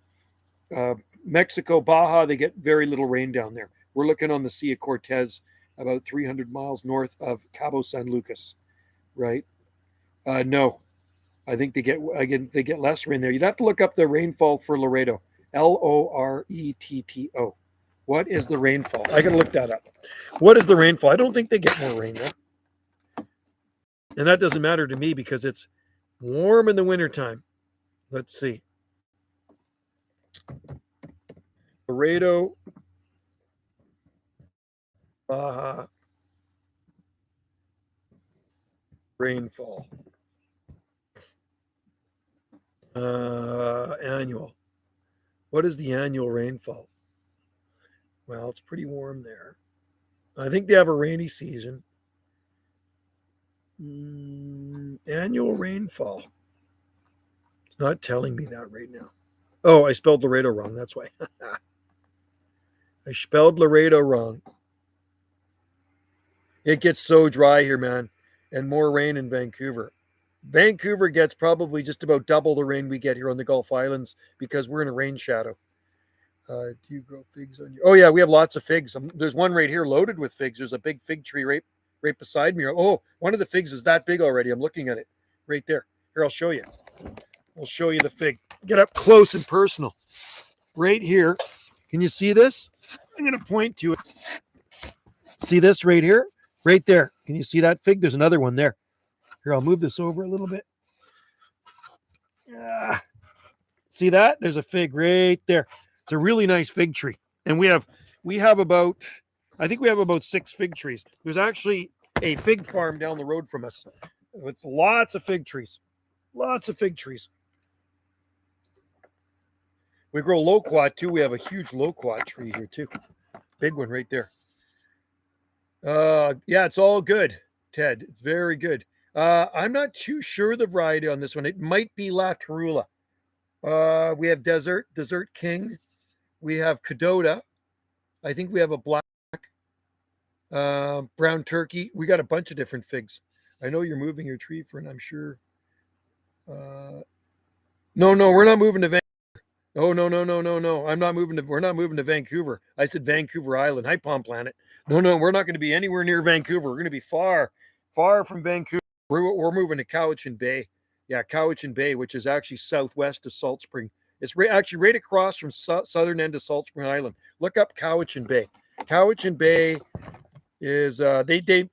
Mexico, Baja, they get very little rain down there. We're looking on the Sea of Cortez, about 300 miles north of Cabo San Lucas, right? No, I think they get less rain there. You'd have to look up the rainfall for Laredo, Lorretto. What is the rainfall? I got to look that up. What is the rainfall? I don't think they get more rain there. And that doesn't matter to me because it's warm in the wintertime. Let's see. Laredo, Baja, rainfall. Annual. What is the annual rainfall? Well, it's pretty warm there. I think they have a rainy season. Annual rainfall. It's not telling me that right now. Oh, I spelled Laredo wrong. That's why. I spelled Laredo wrong. It gets so dry here, man, and more rain in Vancouver. Vancouver gets probably just about double the rain we get here on the Gulf Islands because we're in a rain shadow. Do you grow figs on your? Oh yeah, we have lots of figs. There's one right here loaded with figs. There's a big fig tree right beside me. Oh, one of the figs is that big already. I'm looking at it right there. Here, I'll show you. I'll show you the fig. Get up close and personal. Right here. Can you see this? I'm going to point to it. See this right here? Right there. Can you see that fig? There's another one there. Here, I'll move this over a little bit. See that? There's a fig right there. It's a really nice fig tree. And we have about, I think we have about 6 fig trees. There's actually a fig farm down the road from us with lots of fig trees. Lots of fig trees. We grow loquat too. We have a huge loquat tree here too. Big one right there. Yeah, it's all good, Ted. It's very good. I'm not too sure the variety on this one. It might be La Tarula. We have Desert King. We have Cadota. I think we have a black, brown turkey. We got a bunch of different figs. I know you're moving your tree, friend. I'm sure. No, we're not moving to Vancouver. Oh, no. We're not moving to Vancouver. I said Vancouver Island. Hi, Palm Planet. No, we're not going to be anywhere near Vancouver. We're going to be far from Vancouver. We're moving to Cowichan Bay. Yeah, Cowichan Bay, which is actually southwest of Salt Spring. It's actually right across from southern end of Salt Spring Island. Look up Cowichan Bay. Cowichan Bay is they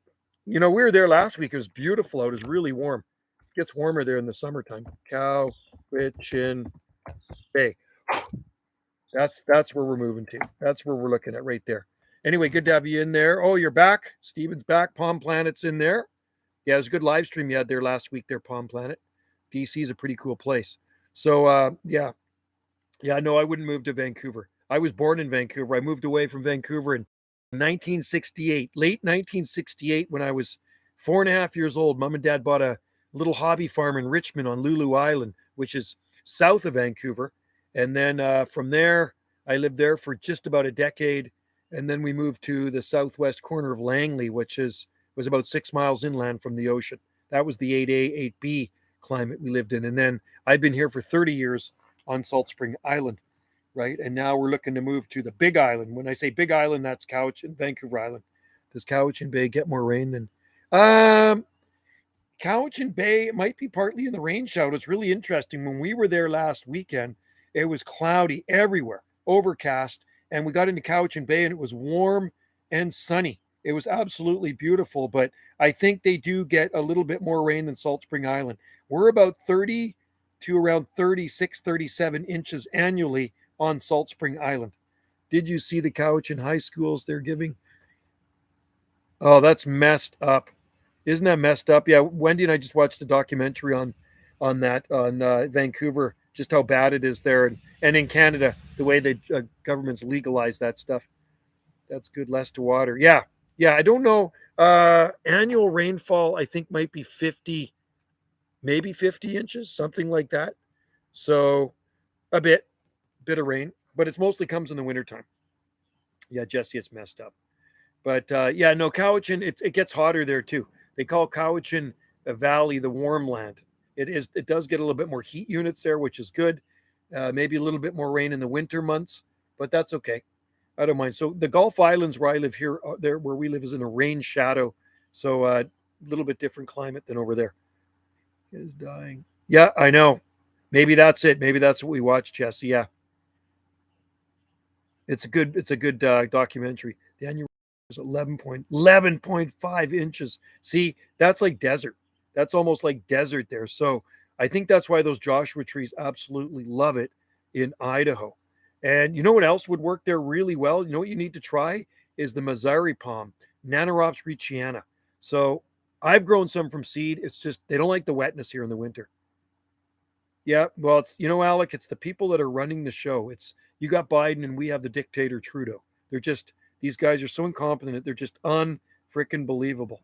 we were there last week. It was beautiful out. It was really warm. It gets warmer there in the summertime. Cowichan Bay. That's where we're moving to. That's where we're looking at right there. Anyway, good to have you in there. Oh, you're back. Steven's back. Palm Planet's in there. Yeah, it was a good live stream you had there last week there, Palm Planet. DC is a pretty cool place. So, yeah, no, I wouldn't move to Vancouver. I was born in Vancouver. I moved away from Vancouver in 1968, late 1968, when I was 4.5 years old. Mom and Dad bought a little hobby farm in Richmond on Lulu Island, which is south of Vancouver. And then from there, I lived there for just about a decade. And then we moved to the southwest corner of Langley, which was about 6 miles inland from the ocean. That was the 8A, 8B climate we lived in. And then I've been here for 30 years on Salt Spring Island, right? And now we're looking to move to the Big Island. When I say Big Island, that's Cowichan, Vancouver Island. Does Cowichan Bay get more rain than... Cowichan Bay might be partly in the rain shadow. It's really interesting. When we were there last weekend, it was cloudy everywhere, overcast, and we got into Cowichan Bay and it was warm and sunny. It was absolutely beautiful, but I think they do get a little bit more rain than Salt Spring Island. We're about 30 to around 36, 37 inches annually on Salt Spring Island. Did you see the Cowichan high schools they're giving? Oh, that's messed up. Isn't that messed up? Yeah, Wendy and I just watched a documentary on that on Vancouver, just how bad it is there, and in Canada, the way the governments legalize that stuff. That's good. Less to water. Yeah, yeah. I don't know. Annual rainfall, I think, might be 50, maybe 50 inches, something like that. So a bit of rain, but it mostly comes in the wintertime. Yeah, Jesse, it's messed up. But yeah, no, Cowichan, it gets hotter there too. They call Cowichan Valley the warm land. It is. It does get a little bit more heat units there, which is good. Maybe a little bit more rain in the winter months, but that's okay. I don't mind. So the Gulf Islands where I live here, there where we live is in a rain shadow, so a little bit different climate than over there. Is dying. Yeah, I know. Maybe that's it. Maybe that's what we watched, Jesse. Yeah, it's a good documentary. The annual is 11.5 inches. See, that's like desert. That's almost like desert there. So I think that's why those Joshua trees absolutely love it in Idaho. And you know what else would work there really well? You know what you need to try is the Mazari palm, Nanoropes ricciana. So I've grown some from seed. It's just they don't like the wetness here in the winter. Yeah, well, it's Alec, it's the people that are running the show. It's you got Biden and we have the dictator Trudeau. They're just these guys are so incompetent. They're just unfreaking believable.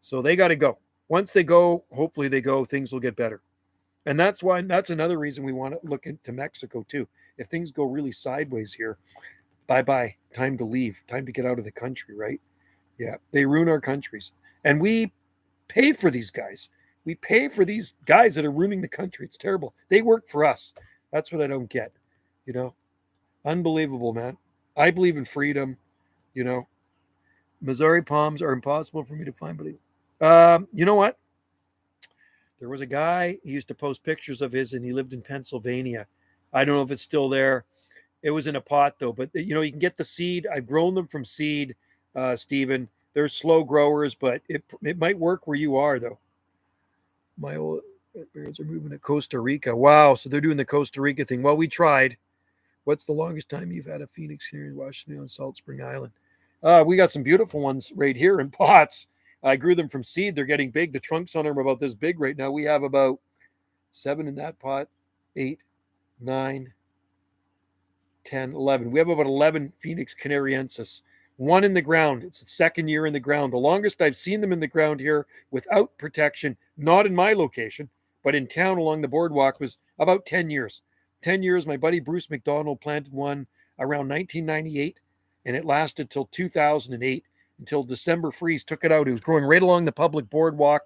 So they got to go. Once they go, hopefully they go, things will get better. And that's another reason we want to look into Mexico too. If things go really sideways here, bye-bye, time to leave, time to get out of the country, right? Yeah, they ruin our countries. And we pay for these guys. We pay for these guys that are ruining the country. It's terrible. They work for us. That's what I don't get. You know, unbelievable, man. I believe in freedom. You know, Missouri palms are impossible for me to find. But you know what? There was a guy. He used to post pictures of his, and he lived in Pennsylvania. I don't know if it's still there. It was in a pot though. But you can get the seed. I've grown them from seed, Stephen. They're slow growers, but it might work where you are though. My old parents are moving to Costa Rica. Wow. So they're doing the Costa Rica thing. Well, we tried. What's the longest time you've had a phoenix here in Washington on Salt Spring Island? We got some beautiful ones right here in pots. I grew them from seed. They're getting big. The trunks on them are about this big right now. We have about 7 in that pot, 8, 9, 10, 11. We have about 11 Phoenix canariensis. One in the ground. It's the second year in the ground. The longest I've seen them in the ground here without protection, not in my location, but in town along the boardwalk, was about 10 years. 10 years, my buddy Bruce McDonald planted one around 1998, and it lasted till 2008, until December freeze took it out. It was growing right along the public boardwalk,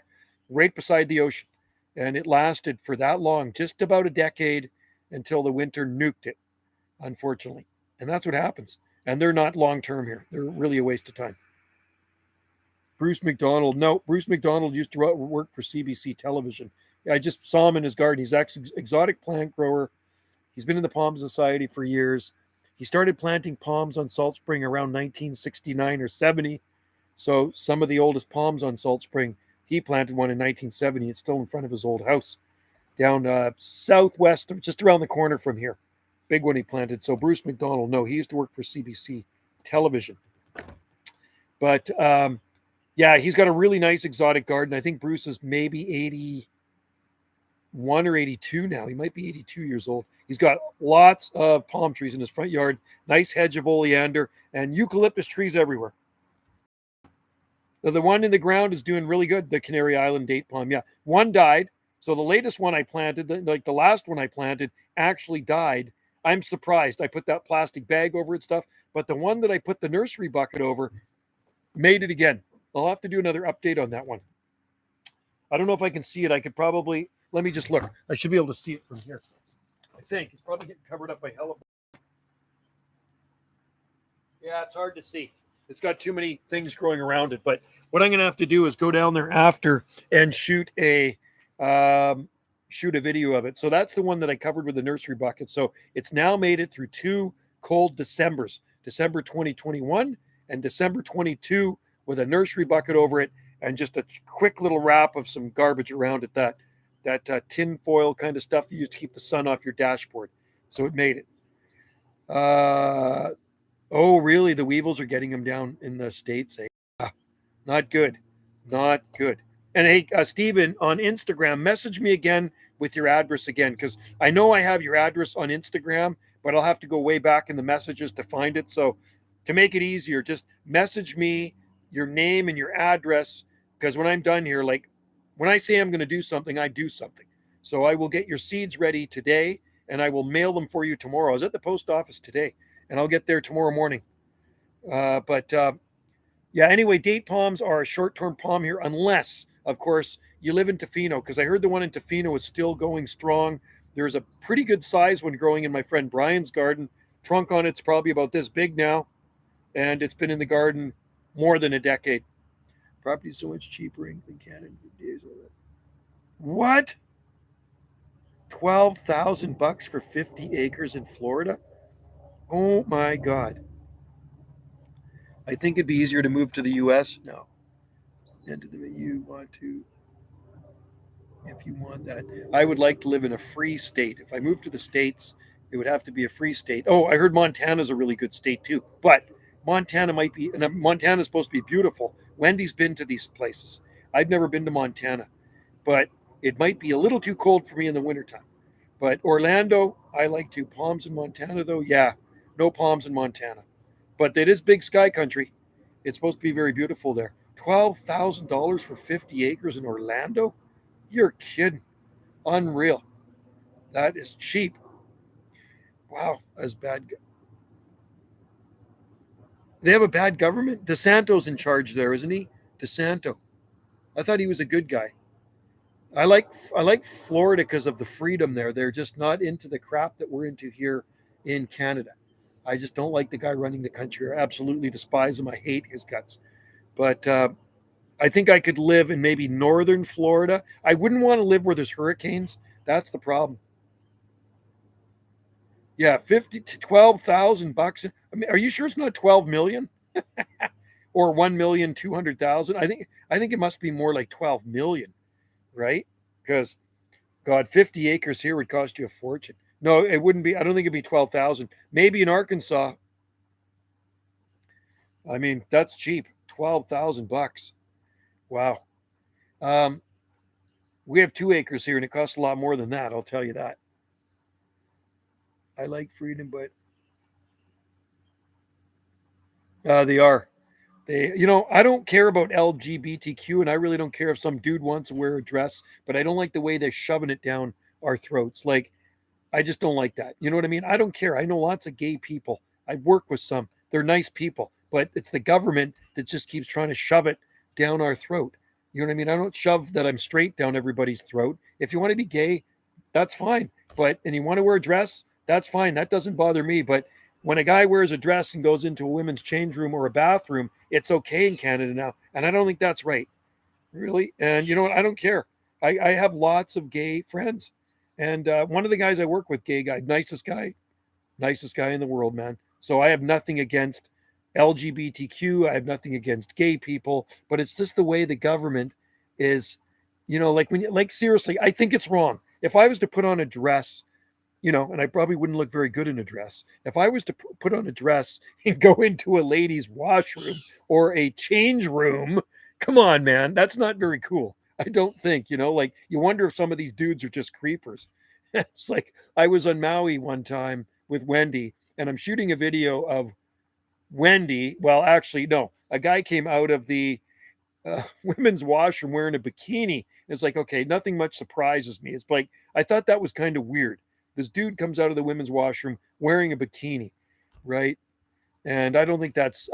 right beside the ocean. And it lasted for that long, just about a decade, until the winter nuked it, unfortunately. And that's what happens. And they're not long term here. They're really a waste of time. Bruce McDonald. No, Bruce McDonald used to work for CBC television. I just saw him in his garden. He's actually exotic plant grower. He's been in the Palm Society for years. He started planting palms on Salt Spring around 1969 or 70. So some of the oldest palms on Salt Spring, he planted one in 1970. It's still in front of his old house down southwest, just around the corner from here. Big one he planted. So Bruce McDonald, no, he used to work for CBC television. But yeah, he's got a really nice exotic garden. I think Bruce is maybe 81 or 82 now. He might be 82 years old. He's got lots of palm trees in his front yard, nice hedge of oleander, and eucalyptus trees everywhere. The one in the ground is doing really good, the Canary Island date palm. Yeah, one died. So the latest one I planted, like the last one I planted, actually died. I'm surprised. I put that plastic bag over it stuff, but the one that I put the nursery bucket over made it again. I'll have to do another update on that one. I don't know if I can see it. I could probably, let me just look. I should be able to see it from here. I think it's probably getting covered up by hell. Yeah, it's hard to see. It's got too many things growing around it. But what I'm going to have to do is go down there after and shoot a video of it. So that's the one that I covered with the nursery bucket. So it's now made it through 2 cold Decembers, December 2021 and December 22, with a nursery bucket over it and just a quick little wrap of some garbage around it, that tin foil kind of stuff you use to keep the sun off your dashboard. So it made it. Oh, really? The weevils are getting them down in the States, eh? Not good. Not good. And hey, Steven, on Instagram, message me again with your address again, because I know I have your address on Instagram, but I'll have to go way back in the messages to find it. So to make it easier, just message me your name and your address, because when I'm done here, like when I say I'm going to do something, I do something. So I will get your seeds ready today and I will mail them for you tomorrow. I was at the post office today and I'll get there tomorrow morning. But yeah, anyway, date palms are a short term palm here, unless, of course, you live in Tofino, because I heard the one in Tofino is still going strong. There's a pretty good size one growing in my friend Brian's garden. Trunk on it's probably about this big now, and it's been in the garden more than a decade. Property is so much cheaper in Canada. What? 12,000 bucks for 50 acres in Florida? Oh my God. I think it'd be easier to move to the US. No. And you want to, if you want that. I would like to live in a free state. If I move to the States, it would have to be a free state. Oh, I heard Montana's a really good state too. But Montana might be, and Montana's supposed to be beautiful. Wendy's been to these places. I've never been to Montana, but it might be a little too cold for me in the wintertime. But Orlando, I like to. Palms in Montana, though, yeah, no palms in Montana. But it is big sky country. It's supposed to be very beautiful there. $12,000 for 50 acres in Orlando? You're kidding. Unreal. That is cheap. Wow, that's bad. They have a bad government? DeSanto's in charge there, isn't he? DeSanto. I thought he was a good guy. I like Florida because of the freedom there. They're just not into the crap that we're into here in Canada. I just don't like the guy running the country. I absolutely despise him. I hate his guts. But I think I could live in maybe northern Florida. I wouldn't want to live where there's hurricanes. That's the problem. Yeah, 50 to 12,000 bucks. I mean, are you sure it's not 12 million or 1,200,000? I think it must be more like 12 million, right? Because God, 50 acres here would cost you a fortune. No, it wouldn't be. I don't think it'd be 12,000. Maybe in Arkansas. I mean, that's cheap. 12,000 bucks. Wow. Um, we have 2 acres here, and it costs a lot more than that. I'll tell you that. I like freedom, but they are. I don't care about LGBTQ, and I really don't care if some dude wants to wear a dress, but I don't like the way they're shoving it down our throats. Like, I just don't like that. You know what I mean? I don't care. I know lots of gay people. I work with some. They're nice people, but it's the government that just keeps trying to shove it down our throat. You know what I mean? I don't shove that I'm straight down everybody's throat. If you want to be gay, that's fine. And you want to wear a dress, that's fine. That doesn't bother me. But when a guy wears a dress and goes into a women's change room or a bathroom, it's okay in Canada now. And I don't think that's right. Really. And you know what? I don't care. I have lots of gay friends. And one of the guys I work with, gay guy, nicest guy in the world, man. So I have nothing against LGBTQ. I have nothing against gay people, but it's just the way the government is, like seriously, I think it's wrong. If I was to put on a dress, and I probably wouldn't look very good in a dress. If I was to put on a dress and go into a ladies' washroom or a change room, come on, man, that's not very cool. I don't think, like you wonder if some of these dudes are just creepers. It's like I was on Maui one time with Wendy, and I'm shooting a video of Wendy. Well, actually, no, a guy came out of the women's washroom wearing a bikini. It's like, okay, nothing much surprises me. It's like, I thought that was kind of weird. This dude comes out of the women's washroom wearing a bikini, right? And I don't think that's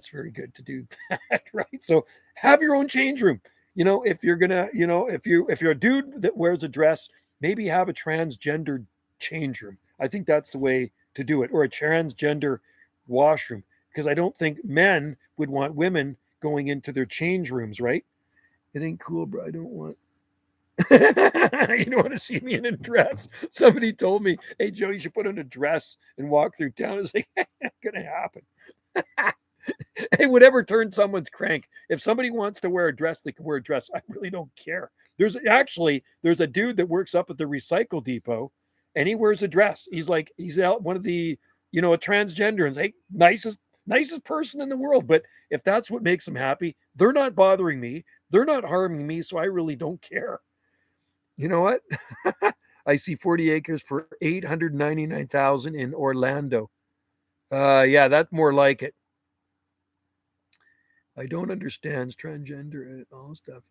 very good to do that, right? So have your own change room. If you're gonna, if you're a dude that wears a dress, maybe have a transgender change room. I think that's the way to do it, or a transgender washroom, because I don't think men would want women going into their change rooms, right? It ain't cool, bro. I don't want. You don't want to see me in a dress. Somebody told me, "Hey Joe, you should put on a dress and walk through town." It's like, not gonna happen. Hey, whatever turns someone's crank. If somebody wants to wear a dress, they can wear a dress. I really don't care. There's a dude that works up at the recycle depot, and he wears a dress. He's out one of the a transgender, and hey, nicest person in the world. But if that's what makes them happy, they're not bothering me. They're not harming me, so I really don't care. You know what? I see 40 acres for 899,000 in Orlando. Yeah, that's more like it. I don't understand transgender and all stuff.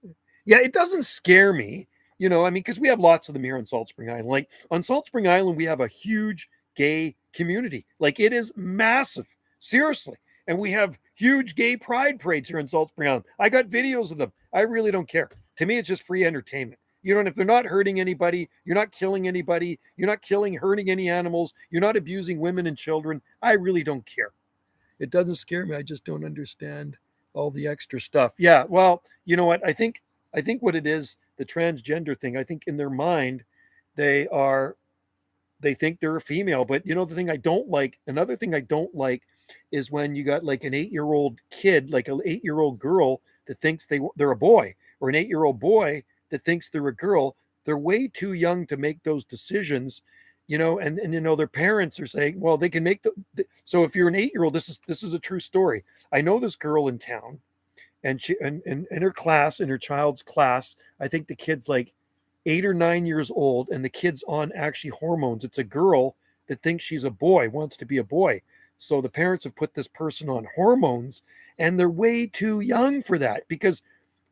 Yeah, it doesn't scare me. I mean, because we have lots of them here on Salt Spring Island. Like on Salt Spring Island, we have a huge gay community. Like it is massive, seriously. And we have huge gay pride parades here in Salt Spring Island. I got videos of them. I really don't care. To me, it's just free entertainment. If they're not hurting anybody, you're not killing anybody, you're not hurting any animals, you're not abusing women and children, I really don't care. It doesn't scare me. I just don't understand all the extra stuff. Yeah, well, you know what? I think what it is, the transgender thing, I think in their mind, they think they're a female. But another thing I don't like is when you got like an 8-year-old kid, like an 8-year-old girl that thinks they're a boy, or an 8-year-old boy that thinks they're a girl. They're way too young to make those decisions. And their parents are saying, well, they can make so if you're an 8-year-old, this is a true story. I know this girl in town, and she and in her class, in her child's class, I think the kid's like 8 or 9 years old, and the kid's on actually hormones. It's a girl that thinks she's a boy, wants to be a boy. So the parents have put this person on hormones, and they're way too young for that, because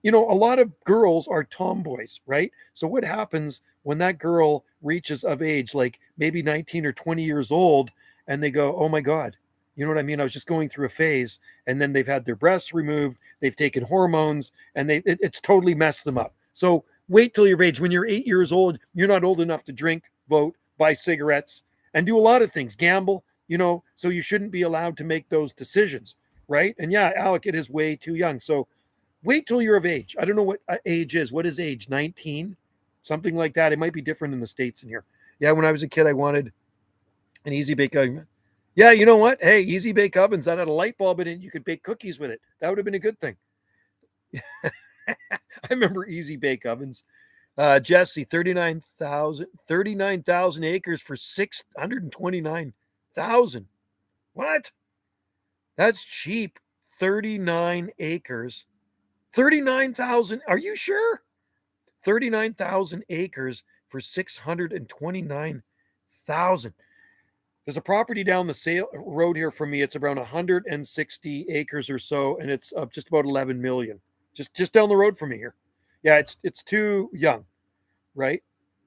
a lot of girls are tomboys, right? So what happens when that girl reaches of age, like maybe 19 or 20 years old, and they go, oh my God, you know what I mean? I was just going through a phase, and then they've had their breasts removed, they've taken hormones, and it's totally messed them up. So wait till you're of age. When you're 8 years old, you're not old enough to drink, vote, buy cigarettes, and do a lot of things, gamble, so you shouldn't be allowed to make those decisions, right? And yeah, Alec, it is way too young. So wait till you're of age. I don't know what age is. What is age? 19? Something like that. It might be different in the States in here. Yeah, when I was a kid, I wanted an easy bake oven. Yeah, you know what? Hey, easy bake ovens that had a light bulb in it. You could bake cookies with it. That would have been a good thing. I remember easy bake ovens. Jesse, 39,000 acres for 629,000. What? That's cheap. 39 acres. 39,000. Are you sure? 39,000 acres for 629,000. There's a property down the road here from me. It's around 160 acres or so, and it's just about 11 million. Just down the road from me here. Yeah, it's too young, right?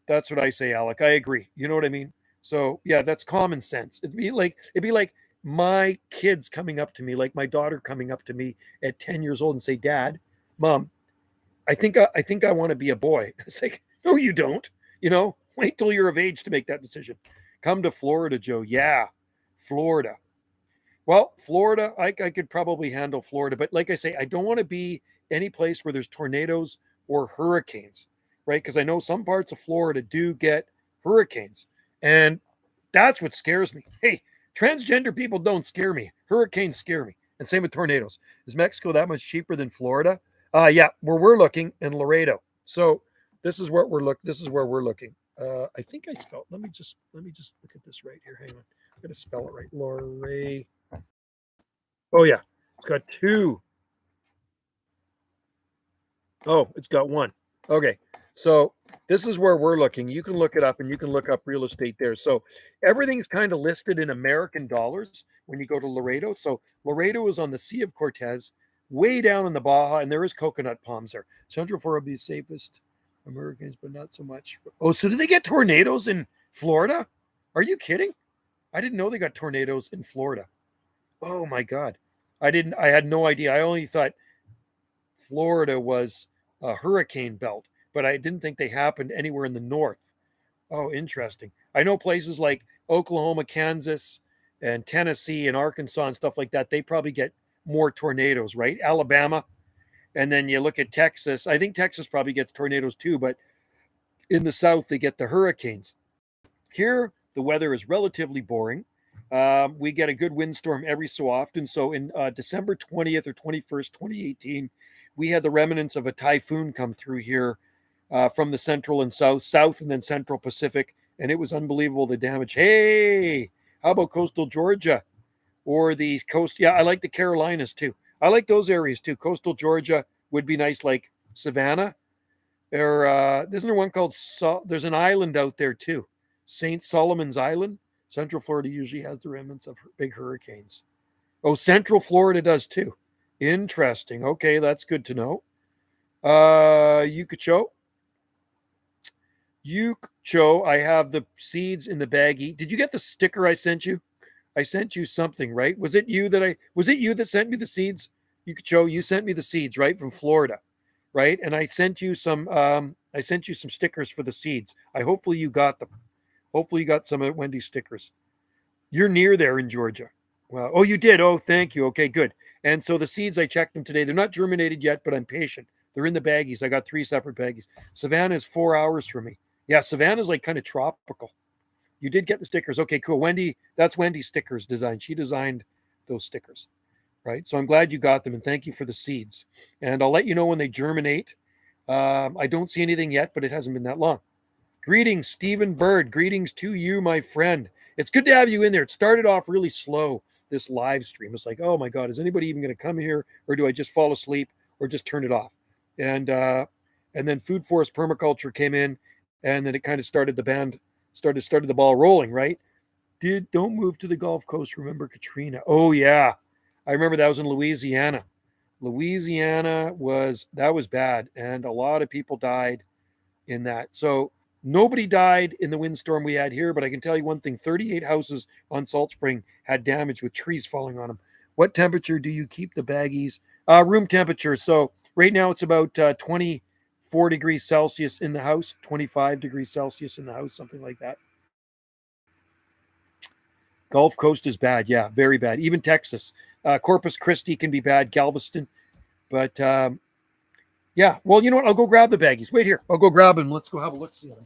That's what I say, Alec. I agree. You know what I mean? So yeah, that's common sense. It'd be like my kids coming up to me, like my daughter coming up to me at 10 years old and say, Dad, Mom, I think I want to be a boy. It's like, no, you don't. Wait till you're of age to make that decision. Come to Florida, Joe. Yeah, Florida. Well, Florida, I could probably handle Florida, but like I say, I don't want to be any place where there's tornadoes or hurricanes, right? Because I know some parts of Florida do get hurricanes, and that's what scares me. Hey, transgender people don't scare me. Hurricanes scare me, and same with tornadoes. Is Mexico that much cheaper than Florida? Yeah, where we're looking in Laredo. So this is where we're looking. I think I spelled. Let me just look at this right here. Hang on, I'm gonna spell it right. Laredo. Oh yeah, it's got two. Oh, it's got one. Okay, so this is where we're looking. You can look it up, and you can look up real estate there. So everything's kind of listed in American dollars when you go to Laredo. So Laredo is on the Sea of Cortez, way down in the Baja, and there is coconut palms there. Central Florida will be the safest Americans, but not so much. Oh, so do they get tornadoes in Florida? Are you kidding? I didn't know they got tornadoes in Florida. Oh my God. I had no idea. I only thought Florida was a hurricane belt, but I didn't think they happened anywhere in the north. Oh, interesting. I know places like Oklahoma, Kansas, and Tennessee and Arkansas and stuff like that, they probably get more tornadoes, right? Alabama. And then you look at Texas. I think Texas probably gets tornadoes too, but in the south, they get the hurricanes. Here, the weather is relatively boring. We get a good windstorm every so often. So in December 20th or 21st, 2018, we had the remnants of a typhoon come through here from the central and south, and then central Pacific. And it was unbelievable, the damage. Hey, how about coastal Georgia or the coast? Yeah, I like the Carolinas too. I like those areas too. Coastal Georgia would be nice, like Savannah. Or isn't there one called? There's an island out there too, Saint Solomon's Island. Central Florida usually has the remnants of big hurricanes. Oh, Central Florida does too. Interesting. Okay, that's good to know. Yukacho. I have the seeds in the baggie. Did you get the sticker I sent you? I sent you something, right? Was it you that sent me the seeds? Yukacho, you sent me the seeds, right, from Florida, right? And I sent you some stickers for the seeds. Hopefully you got them. Hopefully you got some of Wendy's stickers. You're near there in Georgia. Well, oh, you did. Oh, thank you. Okay, good. And so the seeds, I checked them today. They're not germinated yet, but I'm patient. They're in the baggies. I got 3 separate baggies. Savannah is 4 hours from me. Yeah, Savannah's like kind of tropical. You did get the stickers. Okay, cool. Wendy, that's Wendy's stickers design. She designed those stickers, right? So I'm glad you got them, and thank you for the seeds. And I'll let you know when they germinate. I don't see anything yet, but it hasn't been that long. Greetings, Stephen Bird. Greetings to you, my friend. It's good to have you in there. It started off really slow, this live stream. It's like, oh my God, is anybody even going to come here, or do I just fall asleep, or just turn it off? And then Food Forest Permaculture came in, and then it kind of started the ball rolling, right? Don't move to the Gulf Coast. Remember Katrina? Oh yeah, I remember that was in Louisiana. Louisiana was bad, and a lot of people died in that. So nobody died in the windstorm we had here, but I can tell you one thing: 38 houses on Salt Spring had damage with trees falling on them. What temperature do you keep the baggies? Room temperature. So right now it's about 24 degrees Celsius in the house, 25 degrees Celsius in the house, something like that. Gulf Coast is bad. Yeah, very bad. Even Texas. Corpus Christi can be bad. Galveston. But yeah, well, you know what? I'll go grab the baggies. Wait here. I'll go grab them. Let's go have a look. See them.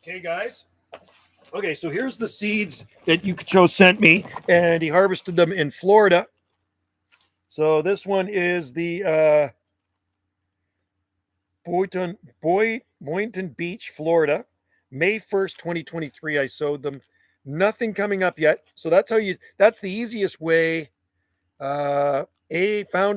Okay, guys. Okay, so here's the seeds that Yukacho sent me, and he harvested them in Florida. So this one is the Boynton Beach, Florida. May 1st, 2023, I sowed them. Nothing coming up yet. So that's the easiest way. Found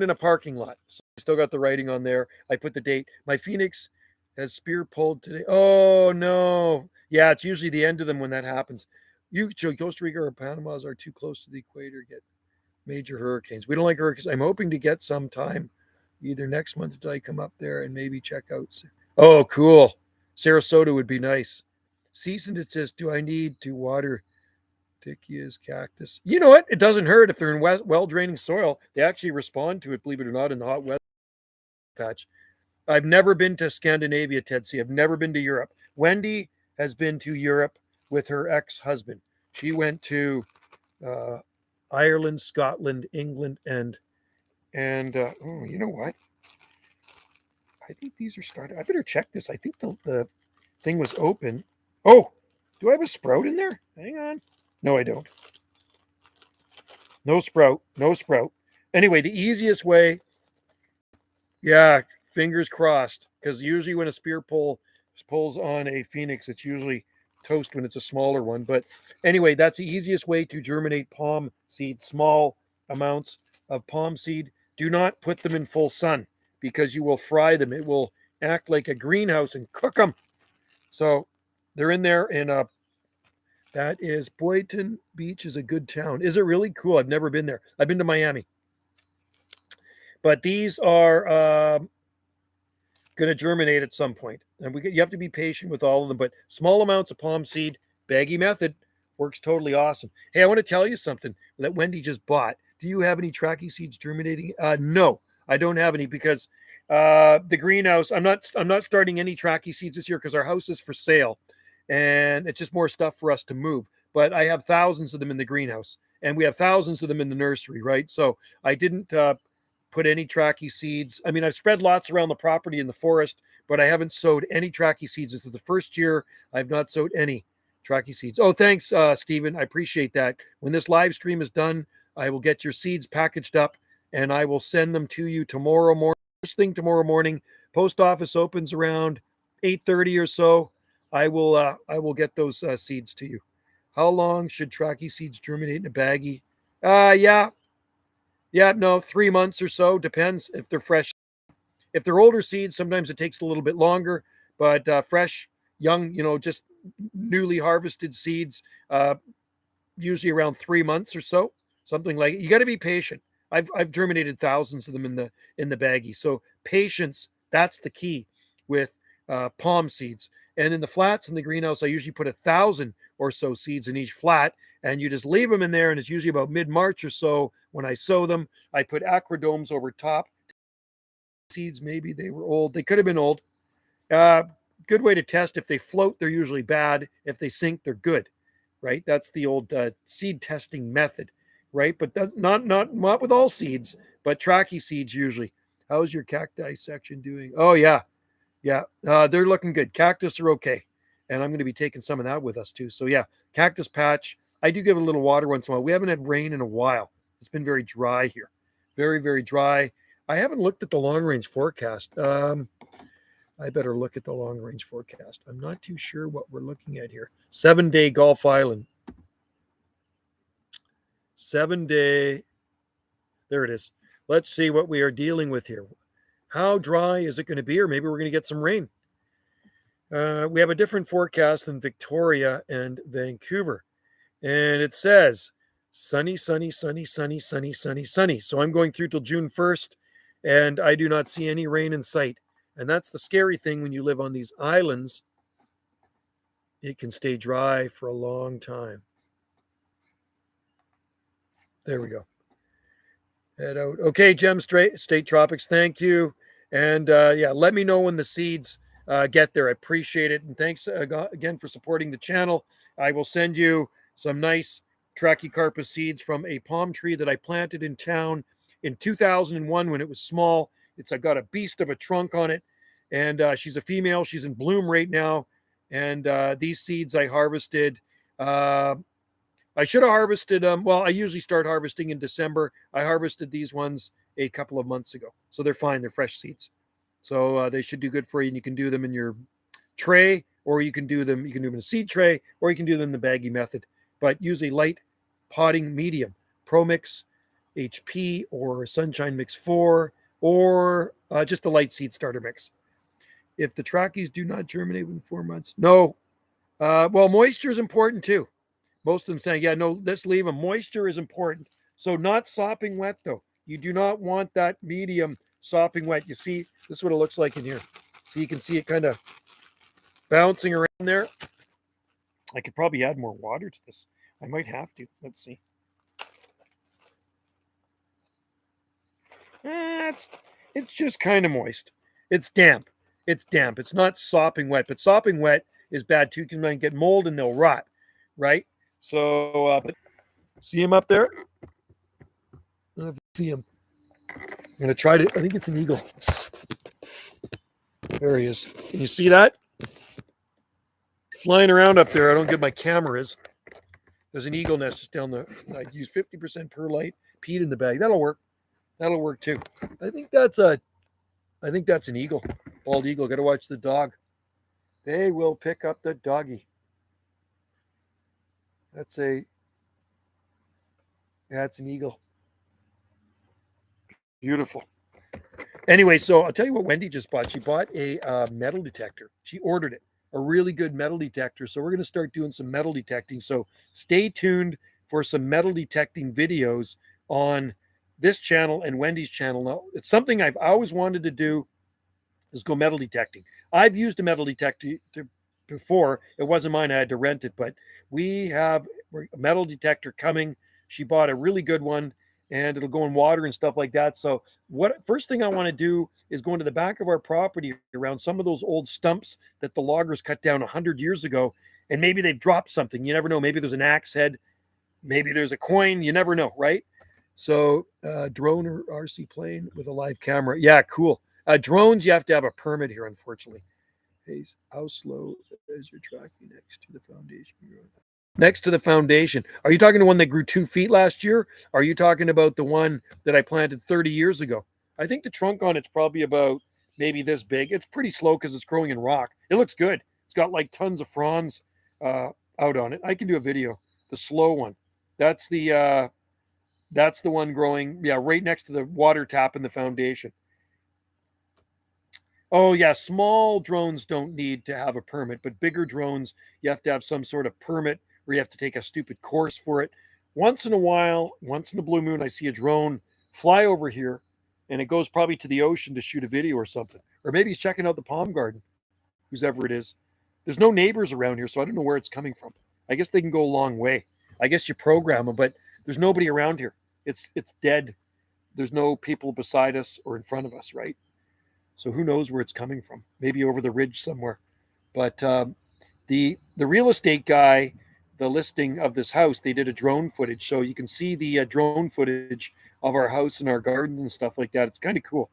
in a parking lot. So I still got the writing on there. I put the date. My Phoenix has spear pulled today. Oh no. Yeah, it's usually the end of them when that happens. Costa Rica or Panama's are too close to the equator to get major hurricanes. We don't like hurricanes. I'm hoping to get some time, either next month or till I come up there and maybe check out. Oh, cool. Sarasota would be nice. Cease and desist. Do I need to water Dickia's cactus? You know what? It doesn't hurt if they're in well-draining soil. They actually respond to it, believe it or not, in the hot weather patch. I've never been to Scandinavia, Ted C. I've never been to Europe. Wendy has been to Europe with her ex-husband. She went to Ireland, Scotland, England, and oh, you know what? I think these are started. I better check this. I think the thing was open. Oh, do I have a sprout in there? Hang on. No, I don't. No sprout. No sprout. Anyway, the easiest way. Yeah, fingers crossed. Because usually when a spear pulls on a phoenix, it's usually toast when it's a smaller one. But anyway, that's the easiest way to germinate palm seed. Small amounts of palm seed. Do not put them in full sun because you will fry them. It will act like a greenhouse and cook them. So they're in there, and that is Boynton Beach is a good town. Is it really cool? I've never been there. I've been to Miami. But these are going to germinate at some point. And you have to be patient with all of them. But small amounts of palm seed, baggy method, works totally awesome. Hey, I want to tell you something that Wendy just bought. Do you have any trachea seeds germinating? No, I don't have any because the greenhouse, I'm not starting any trachea seeds this year because our house is for sale. And it's just more stuff for us to move. But I have thousands of them in the greenhouse, and we have thousands of them in the nursery, right? So I didn't put any trachea seeds. I mean, I've spread lots around the property in the forest, but I haven't sowed any trachea seeds. This is the first year I've not sowed any Tracky seeds. Oh, thanks, Stephen. I appreciate that. When this live stream is done, I will get your seeds packaged up and I will send them to you tomorrow morning. First thing tomorrow morning. Post office opens around 8:30 or so. I will get those seeds to you. How long should Tracky seeds germinate in a baggie? No, 3 months or so. Depends if they're fresh. If they're older seeds, sometimes it takes a little bit longer. But fresh, young, just newly harvested seeds, usually around 3 months or so, something like it. You got to be patient. I've germinated thousands of them in the baggie. So patience, that's the key with palm seeds. And in the flats in the greenhouse, I usually put 1,000 or so seeds in each flat, and you just leave them in there. And it's usually about mid-March or so when I sow them. I put acrodomes over top. Seeds, maybe they were old. They could have been old. Good way to test. If they float, they're usually bad. If they sink, they're good. Right? That's the old seed testing method. Right? But that's not with all seeds, but Tracky seeds usually. How's your cacti section doing? Oh yeah. They're looking good. Cactus are okay, and I'm going to be taking some of that with us too. So yeah, cactus patch. I do give it a little water once in a while. We haven't had rain in a while. It's been very dry here, very very dry. I haven't looked at the long range forecast. I better look at the long range forecast. I'm not too sure what we're looking at here. 7-day Gulf Island. 7-day. There it is. Let's see what we are dealing with here. How dry is it going to be? Or maybe we're going to get some rain. We have a different forecast than Victoria and Vancouver. And it says sunny, sunny, sunny, sunny, sunny, sunny, sunny. So I'm going through till June 1st, and I do not see any rain in sight. And that's the scary thing when you live on these islands. It can stay dry for a long time. There we go. Head out. Okay, Gem State Tropics, thank you. And let me know when the seeds get there. I appreciate it. And thanks again for supporting the channel. I will send you some nice Trachycarpus seeds from a palm tree that I planted in town in 2001 when it was small. I got a beast of a trunk on it. And she's a female. She's in bloom right now. And these seeds I harvested. I should have harvested them. Well, I usually start harvesting in December. I harvested these ones a couple of months ago. So they're fine. They're fresh seeds. So they should do good for you. And you can do them in your tray, or you can do them in a seed tray, or you can do them in the baggy method. But use a light potting medium, Pro Mix HP or Sunshine Mix 4, or just a light seed starter mix. If the trackies do not germinate within 4 months, no. Well, moisture is important too. Most of them saying, yeah, no, let's leave them. Moisture is important. So not sopping wet, though. You do not want that medium sopping wet. You see, this is what it looks like in here. So you can see it kind of bouncing around there. I could probably add more water to this. I might have to. Let's see. It's just kind of moist. It's damp. It's damp. It's not sopping wet. But sopping wet is bad too because you might get mold and they'll rot, right? So, see him up there? I don't know if you see him. I'm going to try to, I think it's an eagle. There he is. Can you see that? Flying around up there. I don't get my cameras. There's an eagle nest just down the, I use 50% perlite, peat in the bag. That'll work. That'll work too. I think that's an eagle. Bald eagle. Got to watch the dog. They will pick up the doggy. That's an eagle. Beautiful. Anyway, so I'll tell you what Wendy just bought. She bought a metal detector. She ordered it, a really good metal detector. So we're going to start doing some metal detecting. So stay tuned for some metal detecting videos on this channel and Wendy's channel. Now, it's something I've always wanted to do, is go metal detecting. I've used a metal detector before. It wasn't mine. I had to rent it, but we have a metal detector coming. She bought a really good one, and it'll go in water and stuff like that. So first thing I want to do is go into the back of our property around some of those old stumps that the loggers cut down 100 years ago, and maybe they've dropped something. You never know. Maybe there's an axe head. Maybe there's a coin. You never know, right? So drone or RC plane with a live camera. Yeah, cool. Drones, you have to have a permit here, unfortunately. Hey, how slow as you're tracking next to the foundation. Next to the foundation. Are you talking the one that grew 2 feet last year? Or are you talking about the one that I planted 30 years ago? I think the trunk on it's probably about maybe this big. It's pretty slow because it's growing in rock. It looks good. It's got like tons of fronds out on it. I can do a video. The slow one. That's the one growing, yeah, right next to the water tap in the foundation. Oh yeah, small drones don't need to have a permit, but bigger drones, you have to have some sort of permit or you have to take a stupid course for it. Once in a while, once in a blue moon, I see a drone fly over here and it goes probably to the ocean to shoot a video or something. Or maybe he's checking out the palm garden, whoever it is. There's no neighbors around here, so I don't know where it's coming from. I guess they can go a long way. I guess you program them, but there's nobody around here. It's dead. There's no people beside us or in front of us, right? So who knows where it's coming from? Maybe over the ridge somewhere. But the real estate guy, the listing of this house, they did a drone footage, so you can see the drone footage of our house and our garden and stuff like that. It's kind of cool.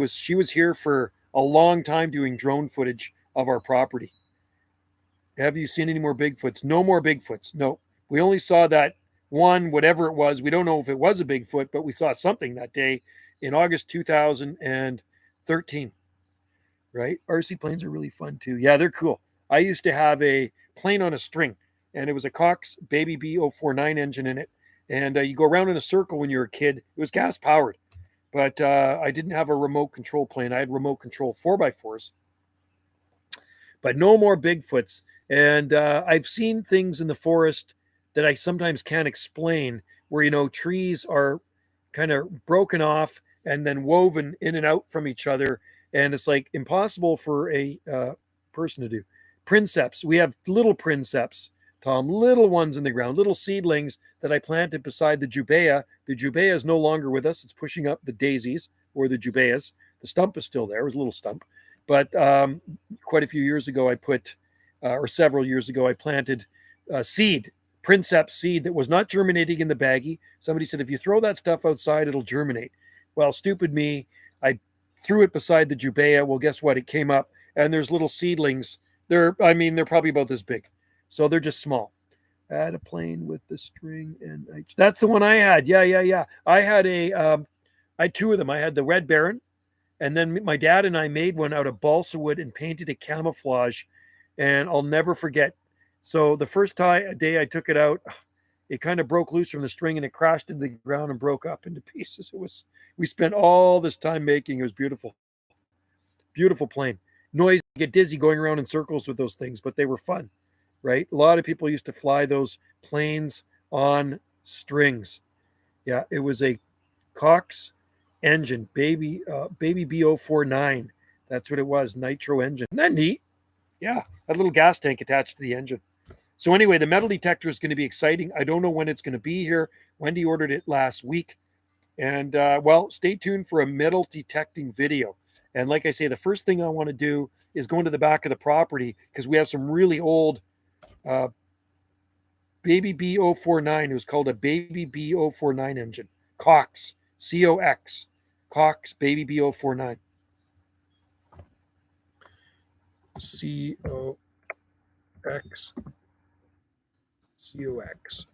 She was here for a long time doing drone footage of our property. Have you seen any more Bigfoots? No more Bigfoots. No, we only saw that one, whatever it was. We don't know if it was a Bigfoot, but we saw something that day in August 2013. Right? RC planes are really fun too. Yeah, they're cool. I used to have a plane on a string, and it was a Cox Baby B049 engine in it. And you go around in a circle when you're a kid. It was gas powered, but I didn't have a remote control plane. I had remote control 4x4s. But no more Bigfoots. And I've seen things in the forest that I sometimes can't explain, where, trees are kind of broken off and then woven in and out from each other. And it's like impossible for a person to do. Princeps. We have little princeps, Tom, little ones in the ground, little seedlings that I planted beside the jubea. The jubea is no longer with us. It's pushing up the daisies or the jubeas. The stump is still there. It was a little stump. But quite a few years ago, or several years ago, I planted seed, princeps seed that was not germinating in the baggie. Somebody said, if you throw that stuff outside, it'll germinate. Well, stupid me, I threw it beside the jubea. Well, guess what? It came up, and there's little seedlings. They're probably about this big. So they're just small. Add a plane with the string, and that's the one I had. Yeah. I had two of them. I had the Red Baron, and then my dad and I made one out of balsa wood and painted it camouflage, and I'll never forget. So the first day I took it out, it kind of broke loose from the string and it crashed into the ground and broke up into pieces. We spent all this time making. It was beautiful. Beautiful plane. Noise, you get dizzy going around in circles with those things, but they were fun, right? A lot of people used to fly those planes on strings. Yeah, it was a Cox engine, baby B049. That's what it was, nitro engine. Isn't that neat? Yeah, that little gas tank attached to the engine. So anyway, the metal detector is going to be exciting. I don't know when it's going to be here. Wendy ordered it last week. And stay tuned for a metal detecting video. And like I say, the first thing I want to do is go into the back of the property because we have some really old Baby B049. It was called a Baby B049 engine. Cox, C-O-X. Cox Baby B049. C-O-X. C-O-X.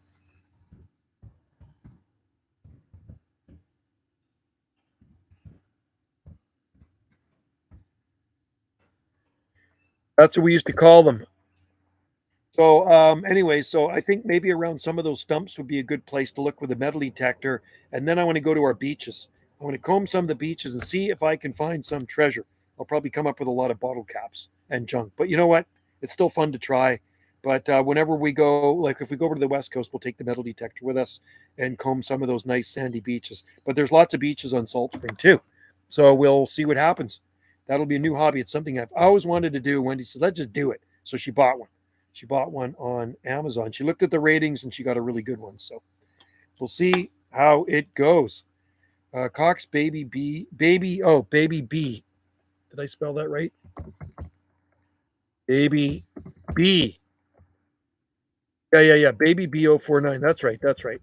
That's what we used to call them. So anyway, so I think maybe around some of those stumps would be a good place to look with a metal detector. And then I want to go to our beaches. I want to comb some of the beaches and see if I can find some treasure. I'll probably come up with a lot of bottle caps and junk. But you know what? It's still fun to try. But whenever we go, like if we go over to the West Coast, we'll take the metal detector with us and comb some of those nice sandy beaches. But there's lots of beaches on Salt Spring too. So we'll see what happens. That'll be a new hobby. It's something I've always wanted to do. Wendy said, let's just do it. So she bought one. She bought one on Amazon. She looked at the ratings and she got a really good one. So we'll see how it goes. Cox Baby B. Baby B. Did I spell that right? Baby B. Yeah. Baby B049. That's right.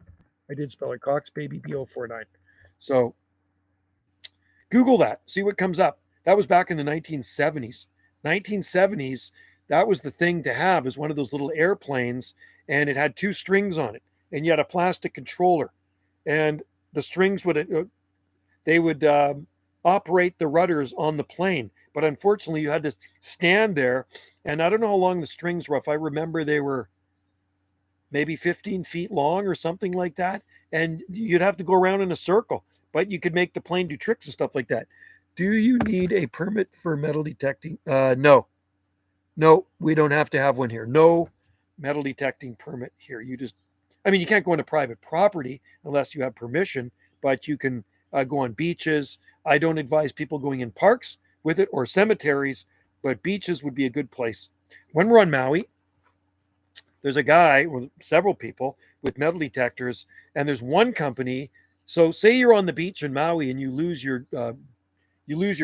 I did spell it. Cox Baby B049. So Google that. See what comes up. That was back in the 1970s. 1970s, That was the thing to have, is one of those little airplanes, and it had 2 strings on it, and you had a plastic controller, and the strings would operate the rudders on the plane. But unfortunately, you had to stand there, and I don't know how long the strings were. If I remember, they were maybe 15 feet long or something like that, and you'd have to go around in a circle. But you could make the plane do tricks and stuff like that. Do you need a permit for metal detecting? No. No, we don't have to have one here. No metal detecting permit here. I mean, you can't go into private property unless you have permission, but you can go on beaches. I don't advise people going in parks with it or cemeteries, but beaches would be a good place. When we're on Maui, there's a guy, or several people, with metal detectors, and there's one company. So, say you're on the beach in Maui and you lose your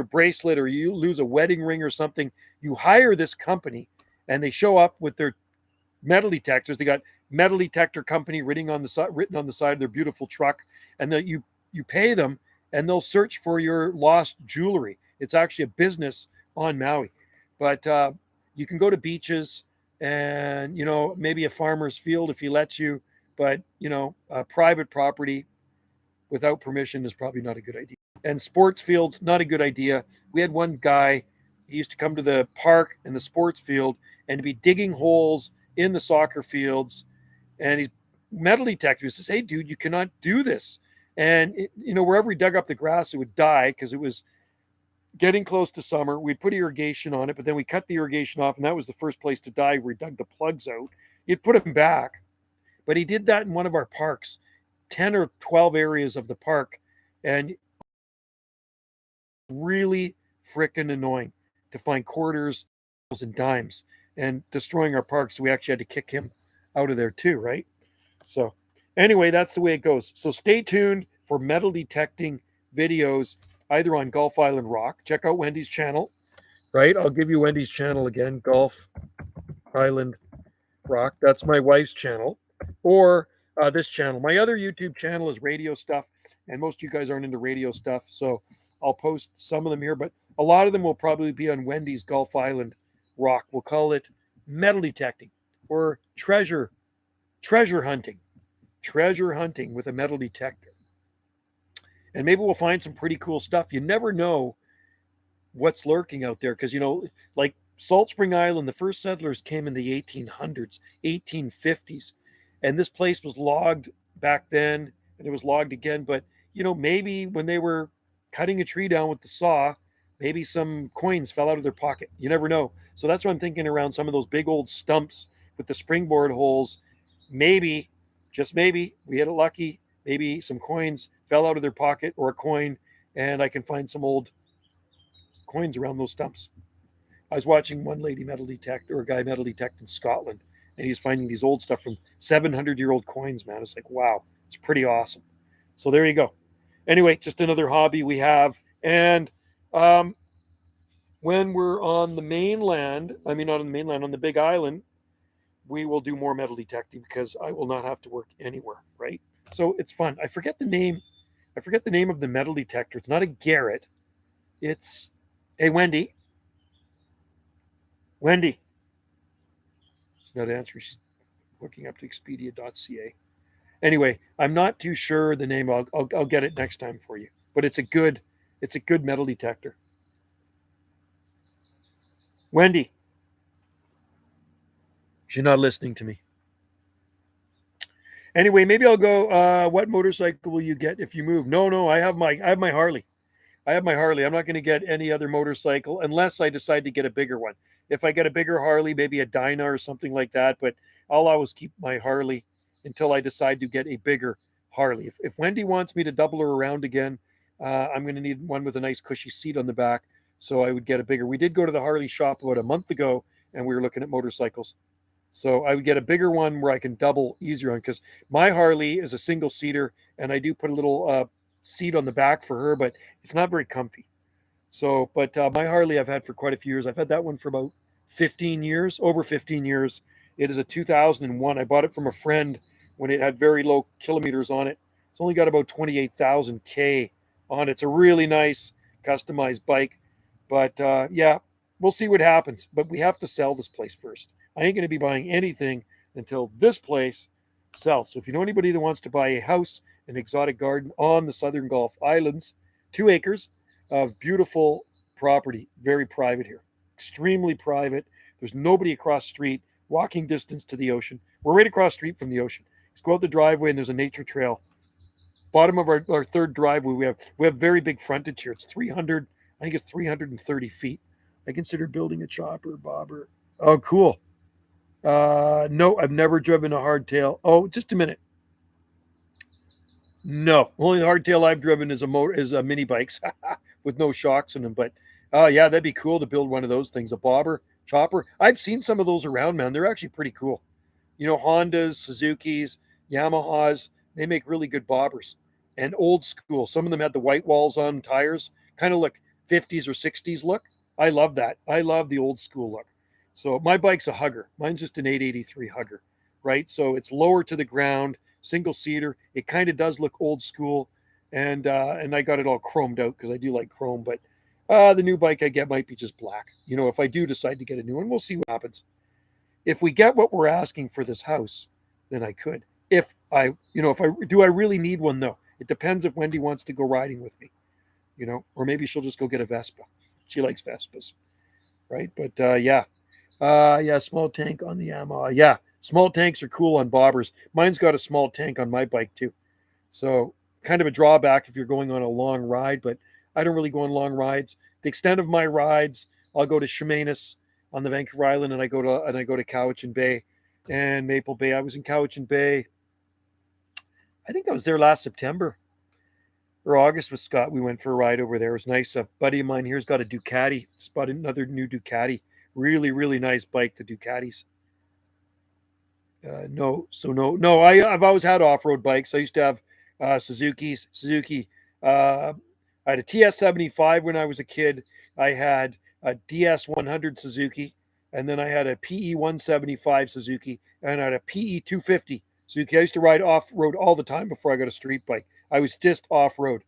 bracelet, or you lose a wedding ring or something. You hire this company, and they show up with their metal detectors. They got metal detector company written on the side of their beautiful truck, and that you pay them, and they'll search for your lost jewelry. It's actually a business on Maui, but you can go to beaches, and maybe a farmer's field if he lets you, but private property without permission is probably not a good idea. And sports fields, not a good idea. We had one guy, he used to come to the park and the sports field and be digging holes in the soccer fields. And he's metal detector. He says, "Hey, dude, you cannot do this." And wherever he dug up the grass, it would die because it was getting close to summer. We'd put irrigation on it, but then we cut the irrigation off, and that was the first place to die, where he dug the plugs out. He'd put them back, but he did that in one of our parks, 10 or 12 areas of the park, and really freaking annoying to find quarters and dimes and destroying our parks. So we actually had to kick him out of there too, right? So anyway, that's the way it goes. So stay tuned for metal detecting videos, either on Gulf Island Rock. Check out Wendy's channel, right? I'll give you Wendy's channel again, Gulf Island Rock. That's my wife's channel. Or this channel. My other YouTube channel is radio stuff, and most of you guys aren't into radio stuff, so I'll post some of them here, but a lot of them will probably be on Wendy's Gulf Island Rock. We'll call it metal detecting or treasure hunting with a metal detector. And maybe we'll find some pretty cool stuff. You never know what's lurking out there, because like Salt Spring Island, the first settlers came in the 1800s, 1850s, and this place was logged back then, and it was logged again. But maybe when they were cutting a tree down with the saw, maybe some coins fell out of their pocket. You never know. So that's what I'm thinking around some of those big old stumps with the springboard holes. Maybe, just maybe, we had it lucky. Maybe some coins fell out of their pocket, or a coin, and I can find some old coins around those stumps. I was watching one lady metal detect, or a guy metal detect in Scotland, and he's finding these old stuff from 700-year-old coins, man. It's like, wow, it's pretty awesome. So there you go. Anyway, just another hobby we have. And when we're on the mainland, I mean, not on the mainland, on the Big Island, we will do more metal detecting, because I will not have to work anywhere, right? So it's fun. I forget the name of the metal detector. It's not a Garrett. It's, hey, Wendy. She's not answering. She's looking up to expedia.ca. Anyway, I'm not too sure the name. I'll get it next time for you. But it's a good metal detector. Wendy. She's not listening to me. Anyway, maybe I'll go. What motorcycle will you get if you move? No, I have my Harley. I'm not going to get any other motorcycle unless I decide to get a bigger one. If I get a bigger Harley, maybe a Dyna or something like that. But I'll always keep my Harley until I decide to get a bigger Harley. If Wendy wants me to double her around again, I'm going to need one with a nice cushy seat on the back. So I would get a bigger. We did go to the Harley shop about a month ago, and we were looking at motorcycles. So I would get a bigger one where I can double easier on, because my Harley is a single seater, and I do put a little seat on the back for her, but it's not very comfy. So, but my Harley I've had for quite a few years. I've had that one for about 15 years, over 15 years. It is a 2001. I bought it from a friend when it had very low kilometers on it. It's only got about 28,000 K on it. It's a really nice customized bike. But yeah, we'll see what happens. But we have to sell this place first. I ain't going to be buying anything until this place sells. So if you know anybody that wants to buy a house, an exotic garden on the Southern Gulf Islands, 2 acres of beautiful property, very private here, extremely private. There's nobody across the street, walking distance to the ocean. We're right across the street from the ocean. Just go out the driveway and there's a nature trail. Bottom of our third driveway, we have very big frontage here. It's 300, I think it's 330 feet. I consider building a chopper, bobber. Oh, cool. No, I've never driven a hardtail. Oh, just a minute. No, only hardtail I've driven is a mini bikes with no shocks in them. But yeah, that'd be cool to build one of those things, a bobber, chopper. I've seen some of those around, man. They're actually pretty cool. You know, Hondas, Suzuki's, Yamahas, they make really good bobbers. And old school. Some of them had the white walls on tires, kind of look 50s or 60s look. I love that. I love the old school look. So my bike's a hugger. Mine's just an 883 hugger, right? So it's lower to the ground, single seater. It kind of does look old school, and I got it all chromed out because I do like chrome. But the new bike I get might be just black. You know, if I do decide to get a new one, we'll see what happens. If we get what we're asking for this house, then I could. If I really need one though? It depends if Wendy wants to go riding with me, you know, or maybe she'll just go get a Vespa. She likes Vespas, right? But yeah, small tank on the Yamaha. Yeah, small tanks are cool on bobbers. Mine's got a small tank on my bike too. So kind of a drawback if you're going on a long ride, but I don't really go on long rides. The extent of my rides, I'll go to Chemainus on the Vancouver Island, and I go to Cowichan Bay and Maple Bay. I was in Cowichan Bay. I think I was there last September or August with Scott. We went for a ride over there. It was nice. A buddy of mine here's got a Ducati. Just bought another new Ducati. Really, really nice bike, the Ducatis. No. I've always had off-road bikes. I used to have Suzuki. I had a TS75 when I was a kid. I had a DS100 Suzuki, and then I had a PE175 Suzuki, and I had a PE250 Suzuki. I used to ride off-road all the time before I got a street bike. I was just off-road.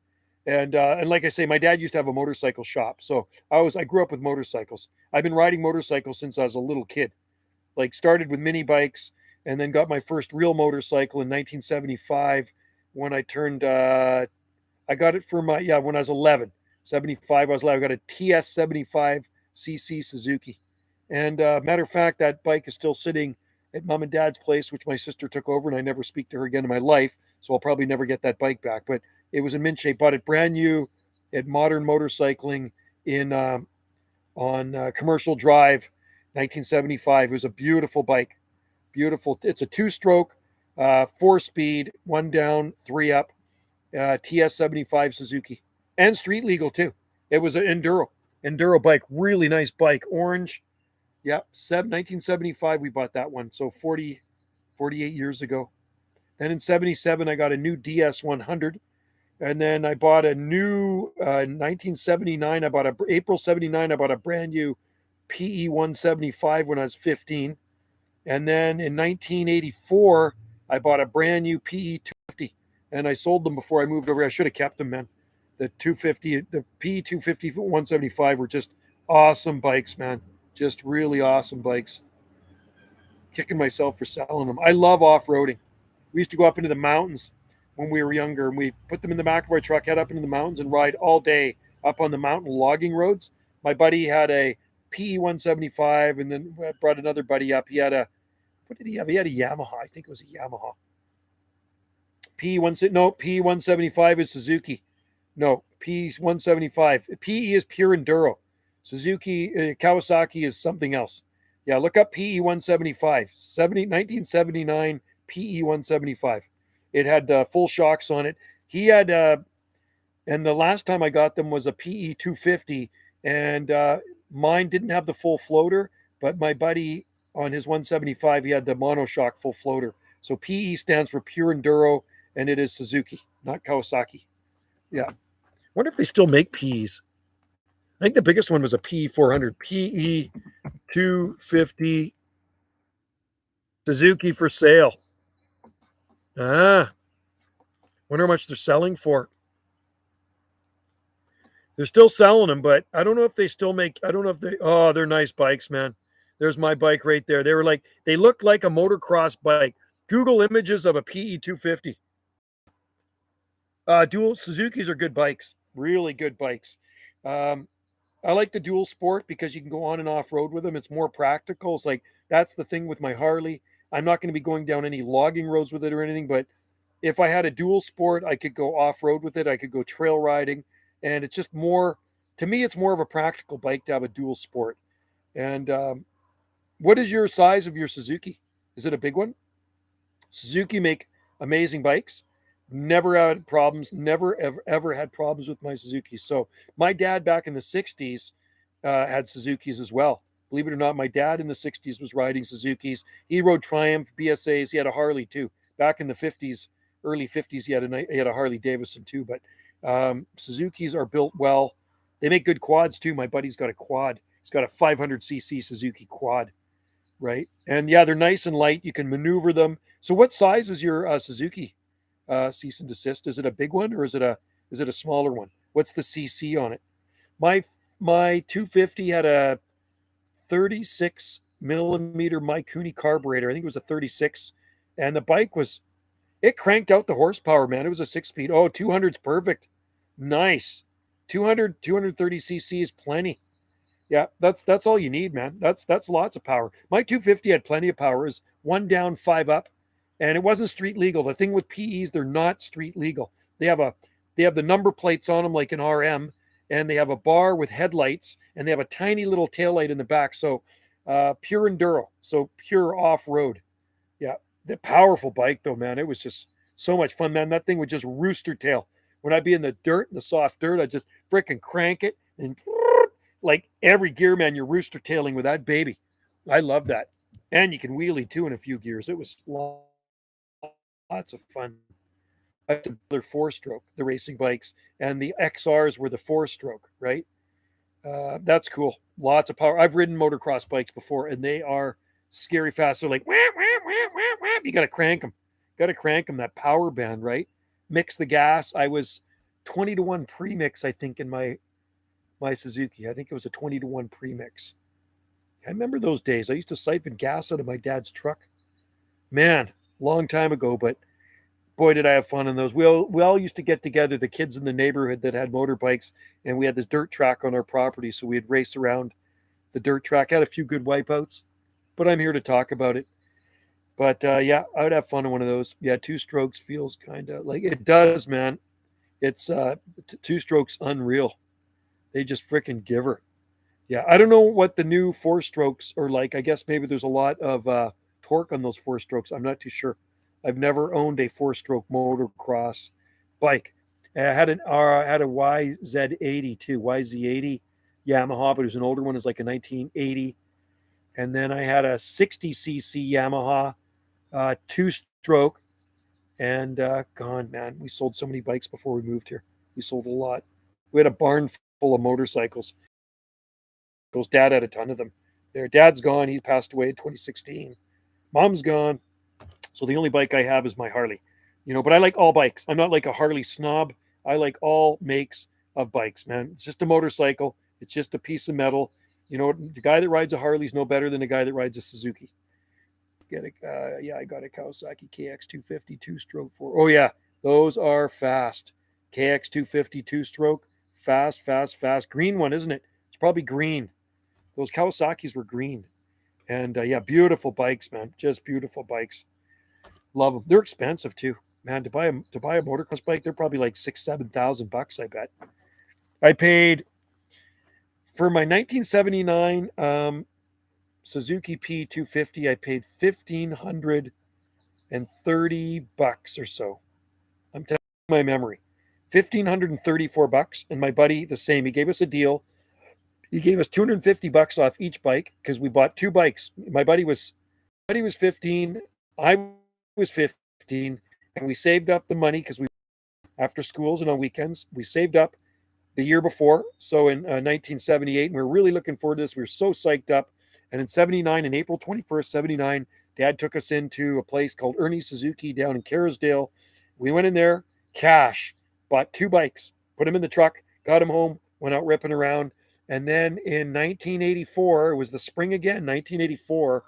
And like I say, my dad used to have a motorcycle shop. So I grew up with motorcycles. I've been riding motorcycles since I was a little kid. Like started with mini bikes and then got my first real motorcycle in 1975 when I turned I got it for when I was 11. 75 I was 11. I got a TS 75 CC Suzuki. And matter of fact, that bike is still sitting at mom and dad's place, which my sister took over, and I never speak to her again in my life. So I'll probably never get that bike back. But it was in mint shape. Bought it brand new at Modern Motorcycling in on Commercial Drive, 1975. It was a beautiful bike. Beautiful. It's a 2-stroke, 4-speed, 1 down, 3 up, TS75 Suzuki, and street legal too. It was an enduro bike. Really nice bike. Orange. Yep. 1975 we bought that one. So 48 years ago. Then in 77 I got a new DS100. And then I bought a new 1979. April 79. I bought a brand new PE 175 when I was 15. And then in 1984, I bought a brand new PE 250. And I sold them before I moved over. I should have kept them, man. The 250, the PE 250 175 were just awesome bikes, man. Just really awesome bikes. Kicking myself for selling them. I love off-roading. We used to go up into the mountains when we were younger, and we put them in the back of our truck, head up into the mountains, and ride all day up on the mountain logging roads. My buddy had a PE 175, and then brought another buddy up. He had a, what did he have? He had a Yamaha. I think it was a Yamaha. PE 175 is Suzuki. No, PE 175. PE is pure enduro. Suzuki, Kawasaki is something else. Yeah, look up PE 175. 1979 PE 175. It had full shocks on it. He had, and the last time I got them was a PE 250, and mine didn't have the full floater, but my buddy on his 175, he had the monoshock full floater. So PE stands for pure enduro, and it is Suzuki, not Kawasaki. Yeah. Wonder if they still make PEs. I think the biggest one was a PE 400, PE 250 Suzuki for sale. Wonder how much they're selling for. They're still selling them, but I don't know if they still make. I don't know if they. Oh, they're nice bikes, man. There's my bike right there. They looked like a motocross bike. Google images of a PE 250. Dual Suzuki's are good bikes, really good bikes. Um, I like the dual sport because you can go on and off road with them. It's more practical. It's like that's the thing with my Harley. I'm not going to be going down any logging roads with it or anything, but if I had a dual sport, I could go off road with it. I could go trail riding, and it's just more to me. It's more of a practical bike to have a dual sport. And what is your size of your Suzuki? Is it a big one? Suzuki make amazing bikes. Never had problems. Never ever had problems with my Suzuki. So my dad back in the '60s had Suzukis as well. Believe it or not, my dad in the '60s was riding Suzukis. He rode Triumph BSAs. He had a Harley too. Back in the '50s, early '50s, he had a Harley Davidson too. But Suzukis are built well. They make good quads too. My buddy's got a quad. He's got a 500cc Suzuki quad, right? And yeah, they're nice and light. You can maneuver them. So, what size is your Suzuki cease and desist? Is it a big one or is it a smaller one? What's the CC on it? My my 250 had a 36 millimeter Mikuni carburetor. I think it was a 36, and the bike was it cranked out the horsepower, man. It was a 6 speed. Oh, 200's perfect. Nice. 230 cc is plenty. Yeah, that's all you need, man. That's lots of power. My 250 had plenty of power. It was one down, five up, and it wasn't street legal. The thing with PEs, they're not street legal. They have the number plates on them like an RM, and they have a bar with headlights, and they have a tiny little tail light in the back. So pure enduro, so pure off road. Yeah, the powerful bike though, man. It was just so much fun, man. That thing would just rooster tail. When I'd be in the dirt, in the soft dirt, I'd just freaking crank it and like every gear, man, you're rooster tailing with that baby. I love that. And you can wheelie too in a few gears. It was lots of fun. I had the four stroke, the racing bikes, and the XRs were the four stroke, right? That's cool. Lots of power. I've ridden motocross bikes before, and they are scary fast. They're like, wah, wah, wah, wah, wah. You got to crank them. Got to crank them. That power band, right? Mix the gas. I was 20-1 premix, I think, in my Suzuki. I think it was a 20-1 premix. I remember those days. I used to siphon gas out of my dad's truck. Man, long time ago, but boy, did I have fun in those. We all used to get together, the kids in the neighborhood that had motorbikes, and we had this dirt track on our property, so we'd race around the dirt track. Had a few good wipeouts, but I'm here to talk about it. But yeah, I would have fun in one of those. Yeah, two strokes feels kind of like it does, man. It's two strokes unreal. They just freaking give her. Yeah, I don't know what the new four strokes are like. I guess maybe there's a lot of torque on those four strokes. I'm not too sure. I've never owned a four-stroke motocross bike. I had a YZ80 too, YZ80 Yamaha, but it was an older one. It was like a 1980. And then I had a 60cc Yamaha two-stroke. And gone, man. We sold so many bikes before we moved here. We sold a lot. We had a barn full of motorcycles. Dad had a ton of them. Their dad's gone. He passed away in 2016. Mom's gone. So the only bike I have is my Harley. But I like all bikes. I'm not like a Harley snob. I like all makes of bikes, man. It's just a motorcycle. It's just a piece of metal. The guy that rides a Harley is no better than the guy that rides a Suzuki. I got a Kawasaki KX250 two-stroke four. Oh yeah, those are fast. KX250 two-stroke, fast, fast, fast. Green one, isn't it? It's probably green. Those Kawasaki's were green, and yeah, beautiful bikes, man. Just beautiful bikes. Love them. They're expensive too, man. To buy a motocross bike, they're probably like $6,000-7,000. I bet. I paid for my 1979 Suzuki P250. I paid $1,530 or so. I'm telling you my memory. $1,534, and my buddy the same. He gave us a deal. He gave us $250 off each bike because we bought two bikes. My buddy was 15. I was 15, and we saved up the money because we after schools and on weekends. We saved up the year before, so in 1978, and we were really looking forward to this. We were so psyched up. And in 79, in April 21st, 79, Dad took us into a place called Ernie Suzuki down in Kerrisdale. We went in there, cash, bought two bikes, put them in the truck, got them home, went out ripping around. And then in 1984, it was the spring again, 1984,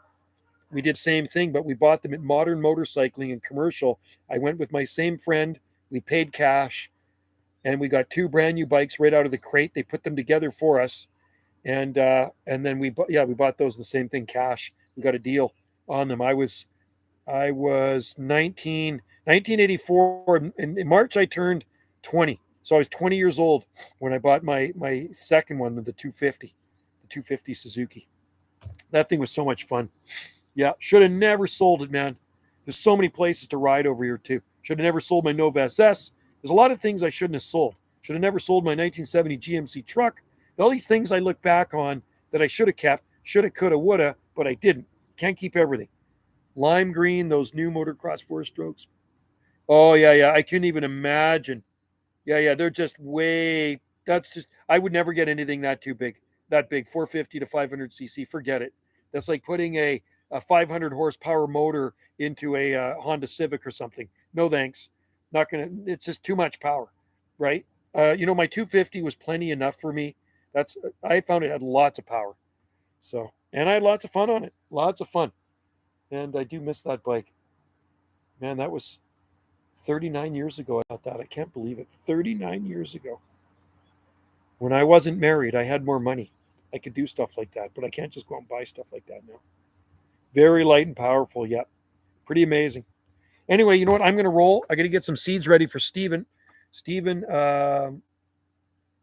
we did same thing, but we bought them at Modern Motorcycling and Commercial. I went with my same friend. We paid cash, and we got two brand new bikes right out of the crate. They put them together for us, and then we bought those the same thing cash. We got a deal on them. I was 1984. In March I turned 20, so I was 20 years old when I bought my second one, the 250 Suzuki. That thing was so much fun. Yeah, should have never sold it, man. There's so many places to ride over here too. Should have never sold my Nova SS. There's a lot of things I shouldn't have sold. Should have never sold my 1970 GMC truck. All these things I look back on that I should have kept, shoulda, coulda, woulda, but I didn't. Can't keep everything. Lime green, those new motocross four strokes. Oh yeah. I couldn't even imagine. Yeah. They're just way. That's just. I would never get anything that too big. That big, 450 to 500 cc. Forget it. That's like putting a 500 horsepower motor into a Honda Civic or something. No thanks. Not gonna. It's just too much power, right? My 250 was plenty enough for me. I found it had lots of power. So, and I had lots of fun on it. Lots of fun. And I do miss that bike. Man, that was 39 years ago. I thought that. I can't believe it. 39 years ago. When I wasn't married, I had more money. I could do stuff like that, but I can't just go out and buy stuff like that now. Very light and powerful. Yep. Pretty amazing. Anyway, you know what? I'm going to roll. I got to get some seeds ready for Steven. Steven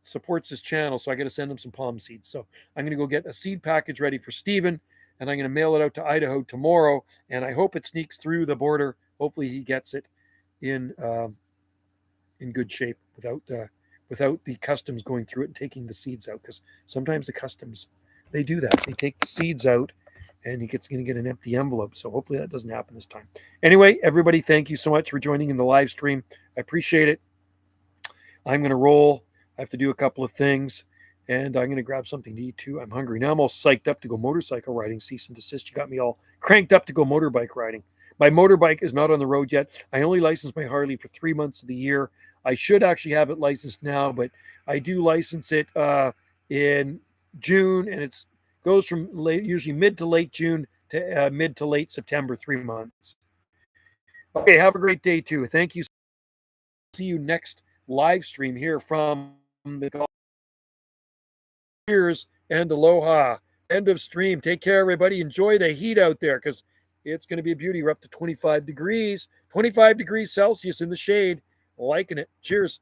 supports his channel, so I got to send him some palm seeds. So I'm going to go get a seed package ready for Steven, and I'm going to mail it out to Idaho tomorrow, and I hope it sneaks through the border. Hopefully he gets it in good shape without the customs going through it and taking the seeds out, because sometimes the customs, they do that. They take the seeds out, and he's going to get an empty envelope. So hopefully that doesn't happen this time. Anyway, everybody, thank you so much for joining in the live stream. I appreciate it. I'm going to roll. I have to do a couple of things, and I'm going to grab something to eat too. I'm hungry. Now I'm all psyched up to go motorcycle riding. Cease and desist. You got me all cranked up to go motorbike riding. My motorbike is not on the road yet. I only licensed my Harley for 3 months of the year. I should actually have it licensed now, but I do license it in June, and it goes from usually mid to late June to mid to late September, 3 months. Okay, have a great day too. Thank you. See you next live stream here from the cheers and aloha. End of stream. Take care, everybody. Enjoy the heat out there, because it's going to be a beauty. We're up to 25 degrees Celsius in the shade. Liking it. Cheers.